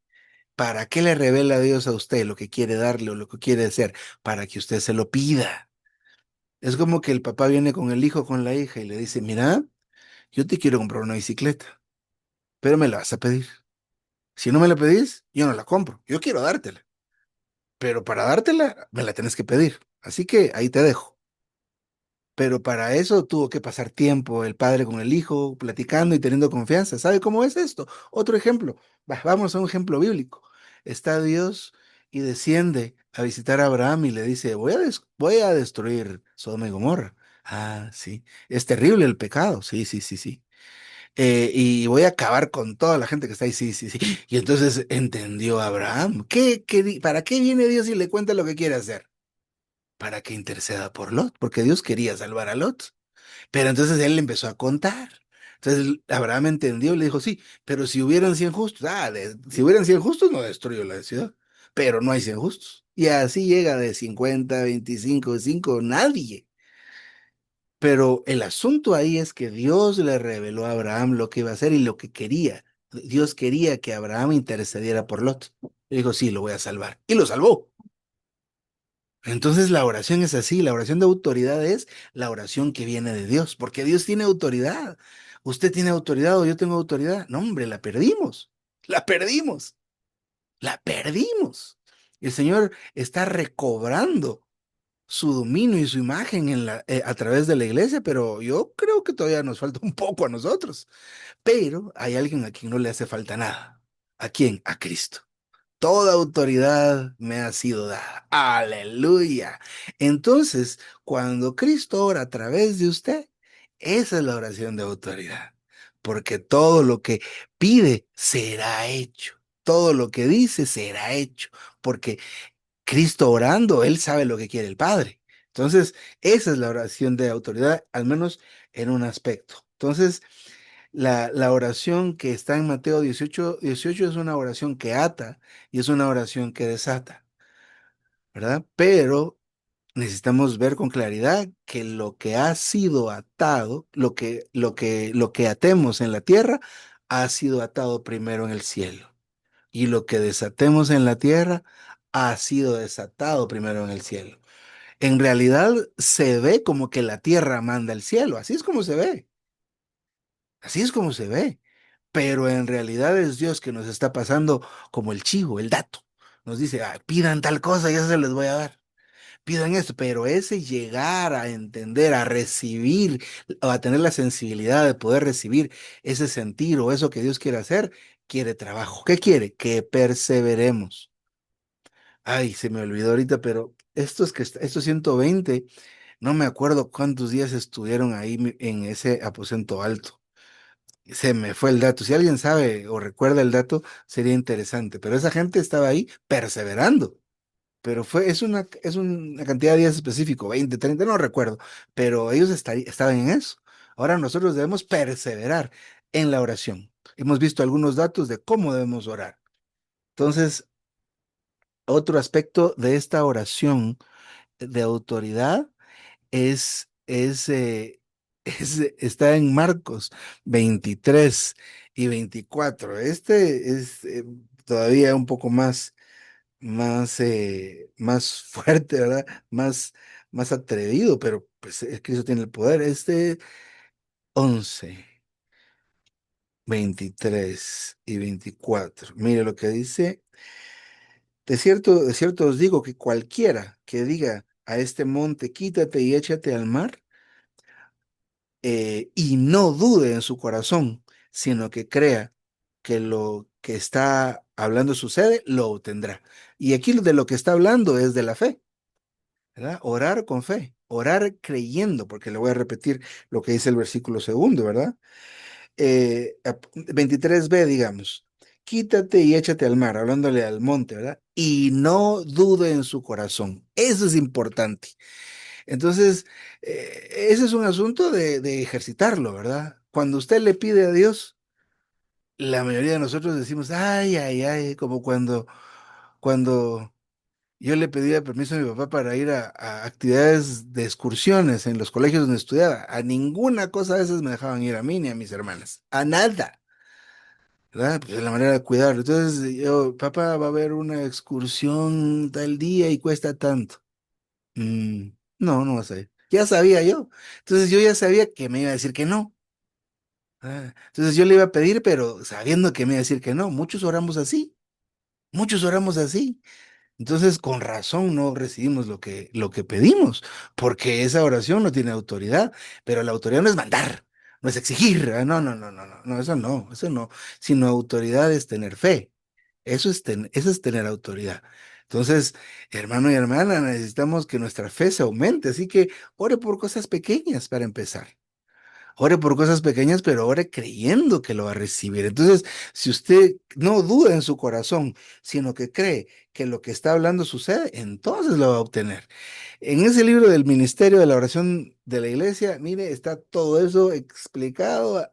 ¿Para qué le revela a Dios a usted lo que quiere darle o lo que quiere hacer? Para que usted se lo pida. Es como que el papá viene con el hijo, o con la hija y le dice, mira, yo te quiero comprar una bicicleta, pero me la vas a pedir. Si no me la pedís, yo no la compro. Yo quiero dártela, pero para dártela me la tenés que pedir. Así que ahí te dejo. Pero para eso tuvo que pasar tiempo el padre con el hijo, platicando y teniendo confianza. ¿Sabe cómo es esto? Otro ejemplo. Vamos a un ejemplo bíblico. Está Dios y desciende a visitar a Abraham y le dice, voy a destruir Sodoma y Gomorra. Ah, sí. Es terrible el pecado. Sí, sí, sí, sí. Y voy a acabar con toda la gente que está ahí. Sí, sí, sí. Y entonces entendió Abraham. ¿Para qué viene Dios y le cuenta lo que quiere hacer? Para que interceda por Lot, porque Dios quería salvar a Lot. Pero entonces él le empezó a contar. Entonces Abraham entendió y le dijo, sí, pero si hubieran 100 justos, si hubieran 100 justos no destruyo la ciudad, pero no hay 100 justos. Y así llega de 50, 25, 5, nadie. Pero el asunto ahí es que Dios le reveló a Abraham lo que iba a hacer y lo que quería. Dios quería que Abraham intercediera por Lot. Y dijo, sí, lo voy a salvar. Y lo salvó. Entonces la oración es así, la oración de autoridad es la oración que viene de Dios, porque Dios tiene autoridad. Usted tiene autoridad o yo tengo autoridad. No, hombre, la perdimos. La perdimos. La perdimos. El Señor está recobrando su dominio y su imagen a través de la iglesia, pero yo creo que todavía nos falta un poco a nosotros. Pero hay alguien a quien no le hace falta nada. ¿A quién? A Cristo. Toda autoridad me ha sido dada. Aleluya. Entonces, cuando Cristo ora a través de usted, esa es la oración de autoridad. Porque todo lo que pide será hecho. Todo lo que dice será hecho. Porque Cristo orando, Él sabe lo que quiere el Padre. Entonces, esa es la oración de autoridad, al menos en un aspecto. Entonces, la oración que está en Mateo 18 es una oración que ata y es una oración que desata, ¿verdad? Pero necesitamos ver con claridad que lo que ha sido atado, lo que atemos en la tierra, ha sido atado primero en el cielo. Y lo que desatemos en la tierra, ha sido desatado primero en el cielo. En realidad se ve como que la tierra manda el cielo, así es como se ve, así es como se ve. Pero en realidad es Dios que nos está pasando como el chivo, el dato. Nos dice, "Ah, pidan tal cosa y eso se les voy a dar. Pidan esto", pero ese llegar a entender, a recibir, o a tener la sensibilidad de poder recibir ese sentir o eso que Dios quiere hacer, quiere trabajo. ¿Qué quiere? Que perseveremos. Ay, se me olvidó ahorita, pero estos 120, no me acuerdo cuántos días estuvieron ahí en ese aposento alto. Se me fue el dato. Si alguien sabe o recuerda el dato, sería interesante. Pero esa gente estaba ahí perseverando. Pero es una cantidad de días específico, 20, 30, no recuerdo. Pero ellos estaban en eso. Ahora nosotros debemos perseverar en la oración. Hemos visto algunos datos de cómo debemos orar. Entonces, otro aspecto de esta oración de autoridad está en Marcos 23 y 24. Este es todavía un poco más fuerte, ¿verdad? Más atrevido, pero pues Cristo tiene el poder. 11, 23 y 24. Mire lo que dice. De cierto os digo que cualquiera que diga a este monte, quítate y échate al mar, y no dude en su corazón, sino que crea que lo que está hablando sucede, lo obtendrá. Y aquí de lo que está hablando es de la fe, ¿verdad? Orar con fe, orar creyendo, porque le voy a repetir lo que dice el versículo segundo, ¿verdad? 23b, digamos. Quítate y échate al mar, hablándole al monte, ¿verdad? Y no dude en su corazón. Eso es importante. Entonces, ese es un asunto de ejercitarlo, ¿verdad? Cuando usted le pide a Dios, la mayoría de nosotros decimos, ay, ay, ay, como cuando yo le pedía permiso a mi papá para ir a actividades de excursiones en los colegios donde estudiaba. A ninguna cosa de esas me dejaban ir a mí ni a mis hermanas. A nada. ¿Verdad? Pues es la manera de cuidarlo. Entonces, yo, papá, va a haber una excursión tal día y cuesta tanto. Mm, no, no sé. Ya sabía yo. Entonces yo ya sabía que me iba a decir que no. Entonces yo le iba a pedir, pero sabiendo que me iba a decir que no. Muchos oramos así. Muchos oramos así. Entonces, con razón no recibimos lo que pedimos, porque esa oración no tiene autoridad, pero la autoridad no es mandar, no es exigir. No, no, no, no, no, no, eso no. Sino autoridad es tener fe. Eso es tener autoridad. Entonces, hermano y hermana, necesitamos que nuestra fe se aumente, así que ore por cosas pequeñas para empezar. Ore por cosas pequeñas, pero ore creyendo que lo va a recibir. Entonces, si usted no duda en su corazón, sino que cree que lo que está hablando sucede, entonces lo va a obtener. En ese libro del Ministerio de la Oración de la Iglesia, mire, está todo eso explicado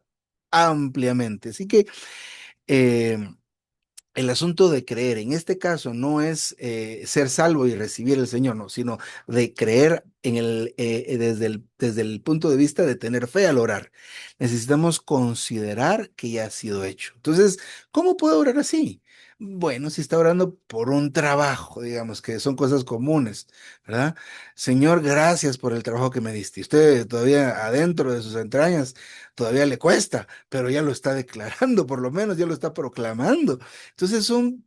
ampliamente. Así que eh, el asunto de creer en este caso no es ser salvo y recibir el Señor, no, sino de creer desde el punto de vista de tener fe al orar. Necesitamos considerar que ya ha sido hecho. Entonces, ¿cómo puedo orar así? Bueno, si está orando por un trabajo, digamos que son cosas comunes, ¿verdad? Señor, gracias por el trabajo que me diste. Usted todavía adentro de sus entrañas, todavía le cuesta, pero ya lo está declarando, por lo menos ya lo está proclamando. Entonces son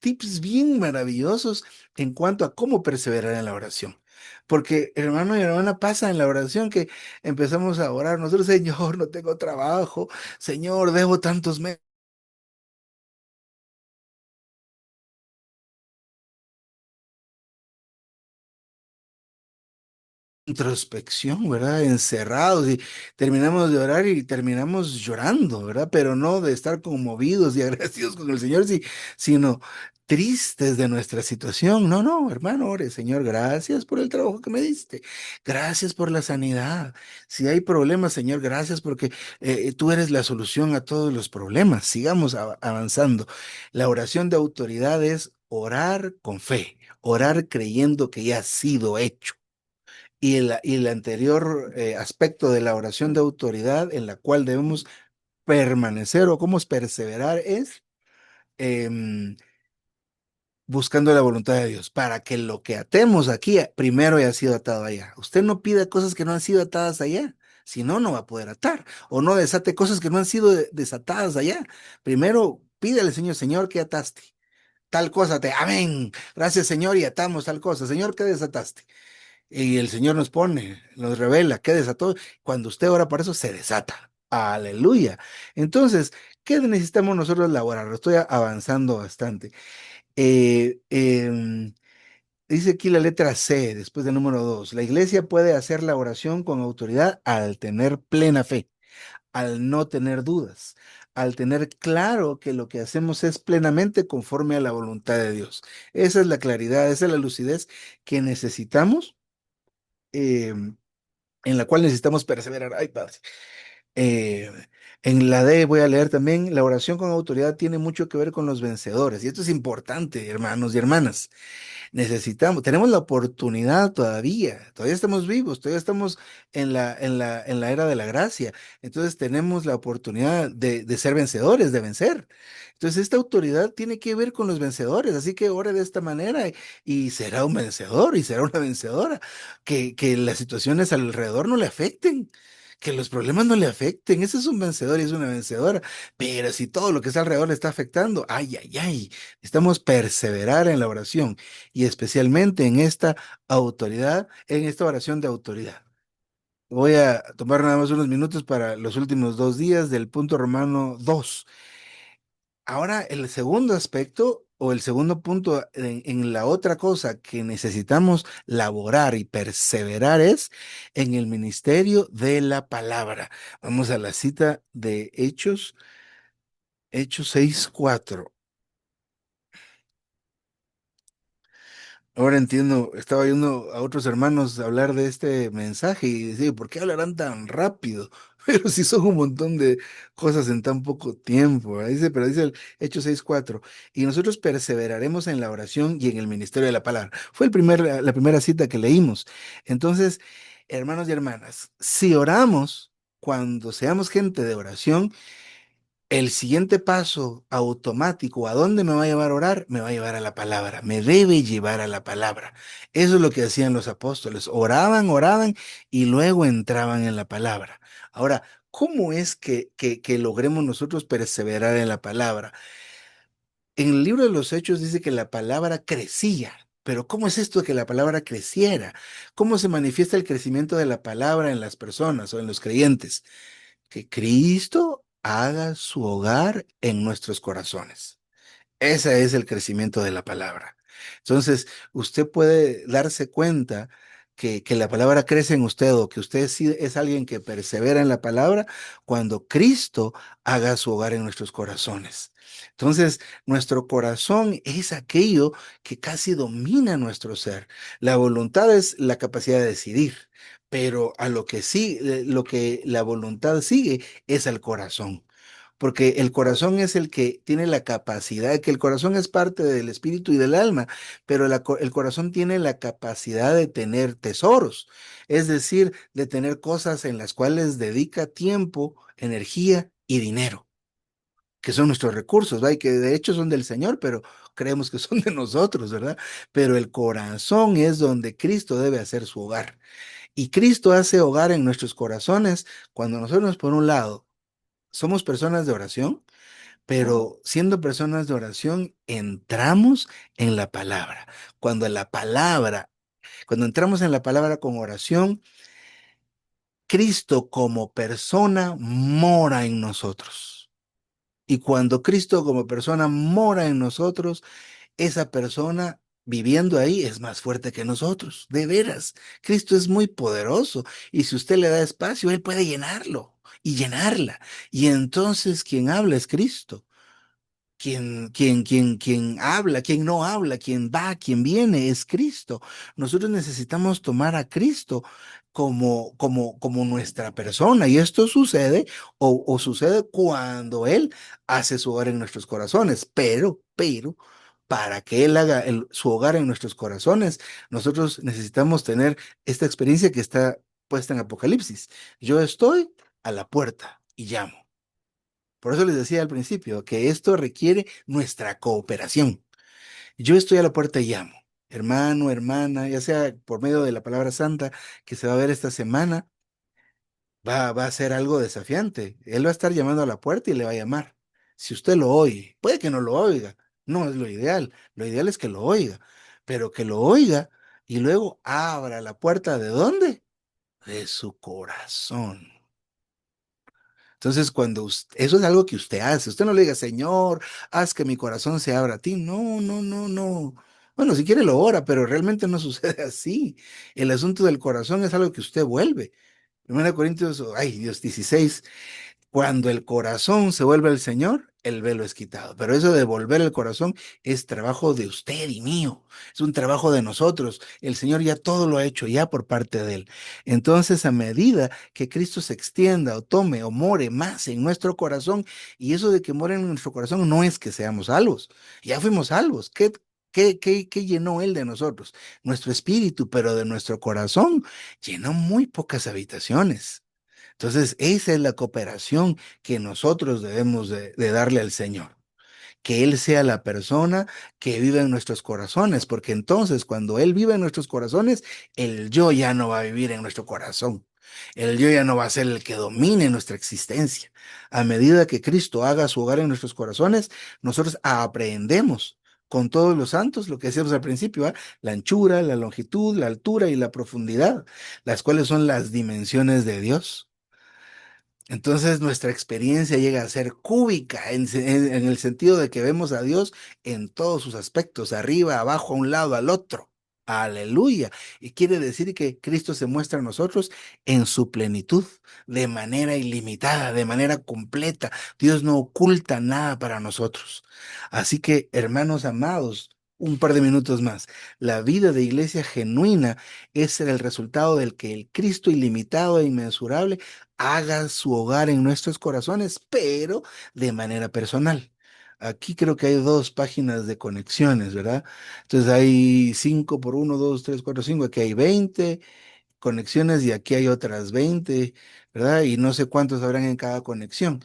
tips bien maravillosos en cuanto a cómo perseverar en la oración. Porque hermano y hermana pasa en la oración que empezamos a orar nosotros, Señor, no tengo trabajo, Señor, debo tantos meses. Introspección, ¿verdad? Encerrados y terminamos de orar y terminamos llorando, ¿verdad? Pero no de estar conmovidos y agradecidos con el Señor, sino tristes de nuestra situación. No, no, hermano, ore, Señor, gracias por el trabajo que me diste. Gracias por la sanidad. Si hay problemas, Señor, gracias porque tú eres la solución a todos los problemas. Sigamos avanzando. La oración de autoridad es orar con fe, orar creyendo que ya ha sido hecho. Y el anterior aspecto de la oración de autoridad en la cual debemos permanecer o cómo es perseverar es em, buscando la voluntad de Dios para que lo que atemos aquí primero haya sido atado allá. Usted no pida cosas que no han sido atadas allá, si no, no va a poder atar. O no desate cosas que no han sido desatadas allá. Primero pídele, Señor, Señor, ¿qué ataste? Tal cosa te, amén. Gracias, Señor, y atamos tal cosa. Señor, ¿qué desataste? Y el Señor nos pone, nos revela qué desató. Cuando usted ora por eso, se desata. Aleluya. Entonces, ¿qué necesitamos nosotros elaborar? Estoy avanzando bastante. Eh, em, Dice aquí la letra C, después del número 2. La iglesia puede hacer la oración con autoridad al tener plena fe, al no tener dudas, al tener claro que lo que hacemos es plenamente conforme a la voluntad de Dios. Esa es la claridad, esa es la lucidez que necesitamos. em, en la cual necesitamos perseverar. Ay, Padre. Eh, en la D voy a leer también, la oración con autoridad tiene mucho que ver con los vencedores. Y esto es importante, hermanos y hermanas. Tenemos la oportunidad todavía estamos vivos, todavía estamos en la era de la gracia. Entonces tenemos la oportunidad de ser vencedores, de vencer. Entonces esta autoridad tiene que ver con los vencedores, así que ore de esta manera y será un vencedor y será una vencedora. Que las situaciones alrededor no le afecten. Que los problemas no le afecten, ese es un vencedor y es una vencedora, pero si todo lo que está alrededor le está afectando, ay, ay, ay, necesitamos perseverar en la oración y especialmente en esta autoridad, en esta oración de autoridad. Voy a tomar nada más unos minutos para los últimos 2 días del punto romano 2. Ahora, el segundo aspecto o el segundo punto en la otra cosa que necesitamos laborar y perseverar es en el ministerio de la palabra. Vamos a la cita de Hechos, Hechos 6:4. Ahora entiendo, estaba oyendo a otros hermanos hablar de este mensaje y decía, ¿por qué hablarán tan rápido? Pero si son un montón de cosas en tan poco tiempo, ¿verdad? Pero dice el Hechos 6:4, y nosotros perseveraremos en la oración y en el ministerio de la palabra. Fue la primera cita que leímos. Entonces, hermanos y hermanas, si oramos, cuando seamos gente de oración, el siguiente paso automático, ¿a dónde me va a llevar a orar? Me va a llevar a la palabra, me debe llevar a la palabra. Eso es lo que hacían los apóstoles, oraban, oraban y luego entraban en la palabra. Ahora, ¿cómo es que logremos nosotros perseverar en la palabra? En el libro de los Hechos dice que la palabra crecía. Pero ¿cómo es esto de que la palabra creciera? ¿Cómo se manifiesta el crecimiento de la palabra en las personas o en los creyentes? Que Cristo haga su hogar en nuestros corazones. Ese es el crecimiento de la palabra. Entonces, usted puede darse cuenta que la palabra crece en usted o que usted sí es alguien que persevera en la palabra cuando Cristo haga su hogar en nuestros corazones. Entonces, nuestro corazón es aquello que casi domina nuestro ser. La voluntad es la capacidad de decidir, pero a lo que sí, lo que la voluntad sigue es al corazón. porque el corazón es el que tiene la capacidad, que el corazón es parte del espíritu y del alma, pero el corazón tiene la capacidad de tener tesoros, es decir, de tener cosas en las cuales dedica tiempo, energía y dinero, que son nuestros recursos, ¿va? Y que de hecho son del Señor, pero creemos que son de nosotros, ¿verdad? Pero el corazón es donde Cristo debe hacer su hogar. Y Cristo hace hogar en nuestros corazones cuando nosotros, por un lado, somos personas de oración, pero siendo personas de oración, entramos en la palabra. Cuando la palabra, cuando entramos en la palabra con oración, Cristo como persona mora en nosotros. Y cuando Cristo como persona mora en nosotros, esa persona viviendo ahí es más fuerte que nosotros. De veras, Cristo es muy poderoso y si usted le da espacio, Él puede llenarlo y llenarla. Y entonces quien habla es Cristo. Quien habla, quien no habla, quien va, quien viene es Cristo. Nosotros necesitamos tomar a Cristo como nuestra persona. Y esto sucede o sucede cuando Él hace su hogar en nuestros corazones. Pero, para que Él haga su hogar en nuestros corazones, nosotros necesitamos tener esta experiencia que está puesta en Apocalipsis. Yo estoy a la puerta y llamo. Por eso les decía al principio que esto requiere nuestra cooperación. Yo estoy a la puerta y llamo. Hermano, hermana, ya sea por medio de la palabra santa que se va a ver esta semana, va a ser algo desafiante. Él va a estar llamando a la puerta y le va a llamar. Si usted lo oye, puede que no lo oiga, no es lo ideal. Lo ideal es que lo oiga, pero que lo oiga y luego abra la puerta. ¿De dónde? De su corazón. Entonces, eso es algo que usted hace, usted no le diga, Señor, haz que mi corazón se abra a ti. No, no, no, no. Bueno, si quiere lo ora, pero realmente no sucede así. El asunto del corazón es algo que usted vuelve. 1 Corintios, ay Dios, 16. Cuando el corazón se vuelve al Señor, el velo es quitado. Pero eso de volver el corazón es trabajo de usted y mío. Es un trabajo de nosotros. El Señor ya todo lo ha hecho ya por parte de Él. Entonces, a medida que Cristo se extienda o tome o more más en nuestro corazón, y eso de que more en nuestro corazón no es que seamos salvos. Ya fuimos salvos. ¿Qué llenó Él de nosotros? Nuestro espíritu, pero de nuestro corazón llenó muy pocas habitaciones. Entonces, esa es la cooperación que nosotros debemos de darle al Señor. Que Él sea la persona que vive en nuestros corazones, porque entonces cuando Él vive en nuestros corazones, el yo ya no va a vivir en nuestro corazón. El yo ya no va a ser el que domine nuestra existencia. A medida que Cristo haga su hogar en nuestros corazones, nosotros aprendemos con todos los santos, lo que decíamos al principio, ¿ah? La anchura, la longitud, la altura y la profundidad, las cuales son las dimensiones de Dios. Entonces nuestra experiencia llega a ser cúbica en el sentido de que vemos a Dios en todos sus aspectos, arriba, abajo, a un lado, al otro. Aleluya. Y quiere decir que Cristo se muestra a nosotros en su plenitud, de manera ilimitada, de manera completa. Dios no oculta nada para nosotros. Así que, hermanos amados, un par de minutos más. La vida de iglesia genuina es el resultado del que el Cristo ilimitado e inmensurable haga su hogar en nuestros corazones, pero de manera personal. Aquí creo que hay dos páginas de conexiones, ¿verdad? Entonces hay 5 por uno, 2, 3, 4, 5. Aquí hay 20 conexiones y aquí hay otras 20, ¿verdad? Y no sé cuántos habrán en cada conexión,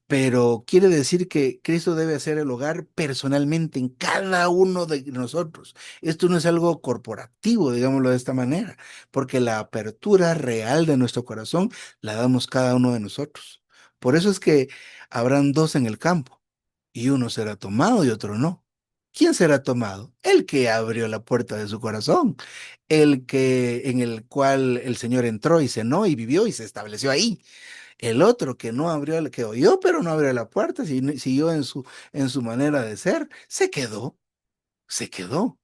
pero quiere decir que Cristo debe hacer el hogar personalmente en cada uno de nosotros. Esto no es algo corporativo, digámoslo de esta manera, porque la apertura real de nuestro corazón la damos cada uno de nosotros. Por eso es que habrán dos en el campo, y uno será tomado y otro no. ¿Quién será tomado? El que abrió la puerta de su corazón, el que en el cual el Señor entró y cenó y vivió y se estableció ahí. El otro que no abrió, que oyó, pero no abrió la puerta, siguió en su manera de ser, se quedó, se quedó.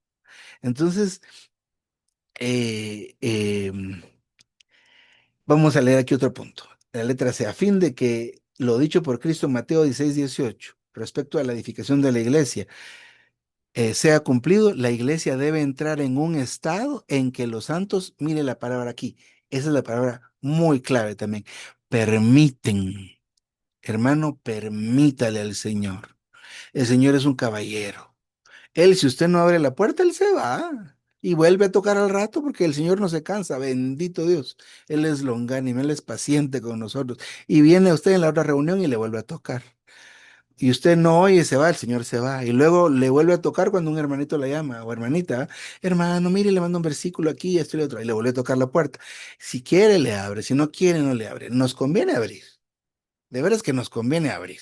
Entonces, eh, vamos a leer aquí otro punto. La letra C, a fin de que lo dicho por Cristo en Mateo 16:18, respecto a la edificación de la iglesia, sea cumplido, la iglesia debe entrar en un estado en que los santos, mire la palabra aquí, esa es la palabra muy clave también, permiten. Hermano, permítale al Señor. El Señor es un caballero. Él, si usted no abre la puerta, él se va y vuelve a tocar al rato porque el Señor no se cansa, bendito Dios. Él es longánimo, Él es paciente con nosotros. Y viene usted en la otra reunión y le vuelve a tocar. Y usted no oye, se va, el Señor se va. Y luego le vuelve a tocar cuando un hermanito la llama o hermanita. Hermano, mire, le mando un versículo aquí, esto y lo otro. Y le vuelve a tocar la puerta. Si quiere, le abre. Si no quiere, no le abre. Nos conviene abrir. De veras que nos conviene abrir,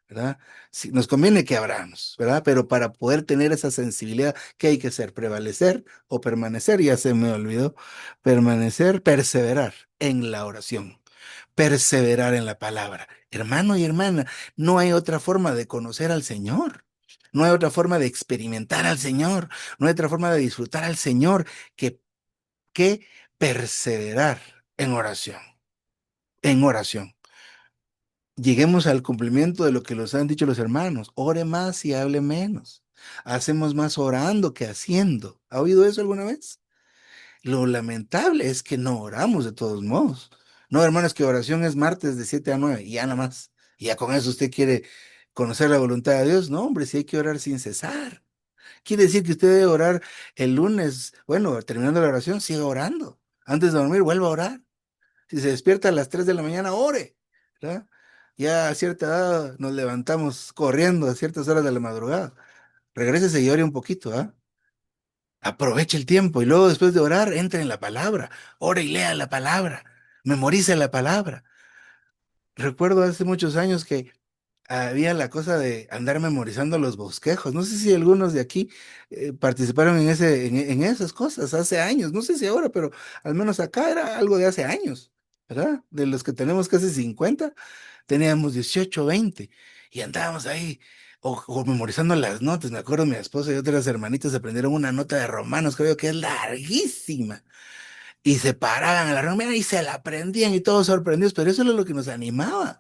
¿verdad? Sí, nos conviene que abramos, ¿verdad? Pero para poder tener esa sensibilidad, ¿qué hay que hacer? Prevalecer o permanecer, ya se me olvidó, permanecer, perseverar en la oración, perseverar en la palabra. Hermano y hermana, no hay otra forma de conocer al Señor. No hay otra forma de experimentar al Señor, no hay otra forma de disfrutar al Señor que, que perseverar en oración, en oración. Lleguemos al cumplimiento de lo que nos han dicho los hermanos. Ore más y hable menos. Hacemos más orando que haciendo. ¿Ha oído eso alguna vez? Lo lamentable es que no oramos de todos modos. No, hermanos, que oración es martes de 7 a 9 y ya nada más. Y ya con eso usted quiere conocer la voluntad de Dios. No, hombre, si hay que orar sin cesar. Quiere decir que usted debe orar el lunes. Bueno, terminando la oración, siga orando. Antes de dormir, vuelva a orar. Si se despierta a las 3 de la mañana, ore, ¿verdad? Ya a cierta edad nos levantamos corriendo a ciertas horas de la madrugada. Regrésese y ore un poquito, ¿ah? Aproveche el tiempo y luego después de orar, entre en la palabra. Ore y lea la palabra. Memorice la palabra. Recuerdo hace muchos años que había la cosa de andar memorizando los bosquejos. No sé si algunos de aquí participaron en esas cosas hace años. No sé si ahora, pero al menos acá era algo de hace años, ¿verdad? De los que tenemos casi 50 teníamos 18 20 y andábamos ahí o memorizando las notas. Me acuerdo mi esposa y otras hermanitas aprendieron una nota de Romanos, creo que es larguísima. Y se paraban a la reunión y se la aprendían y todos sorprendidos, pero eso era lo que nos animaba.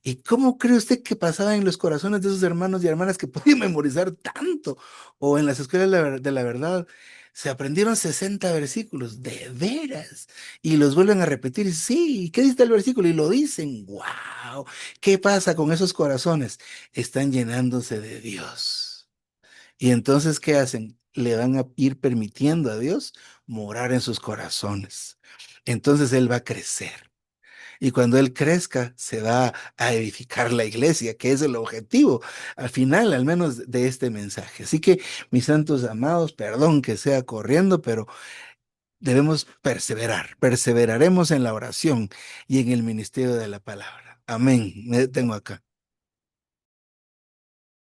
¿Y cómo cree usted que pasaba en los corazones de esos hermanos y hermanas que podían memorizar tanto? O en las escuelas de la verdad, se aprendieron 60 versículos, de veras, y los vuelven a repetir. Sí, ¿qué dice el versículo? Y lo dicen. ¡Wow! ¿Qué pasa con esos corazones? Están llenándose de Dios. Y entonces, ¿qué hacen? Le van a ir permitiendo a Dios morar en sus corazones. Entonces Él va a crecer. Y cuando él crezca, se va a edificar la iglesia, que es el objetivo, al final, al menos, de este mensaje. Así que, mis santos amados, perdón que sea corriendo, pero debemos perseverar. Perseveraremos en la oración y en el ministerio de la palabra. Amén. Me detengo acá.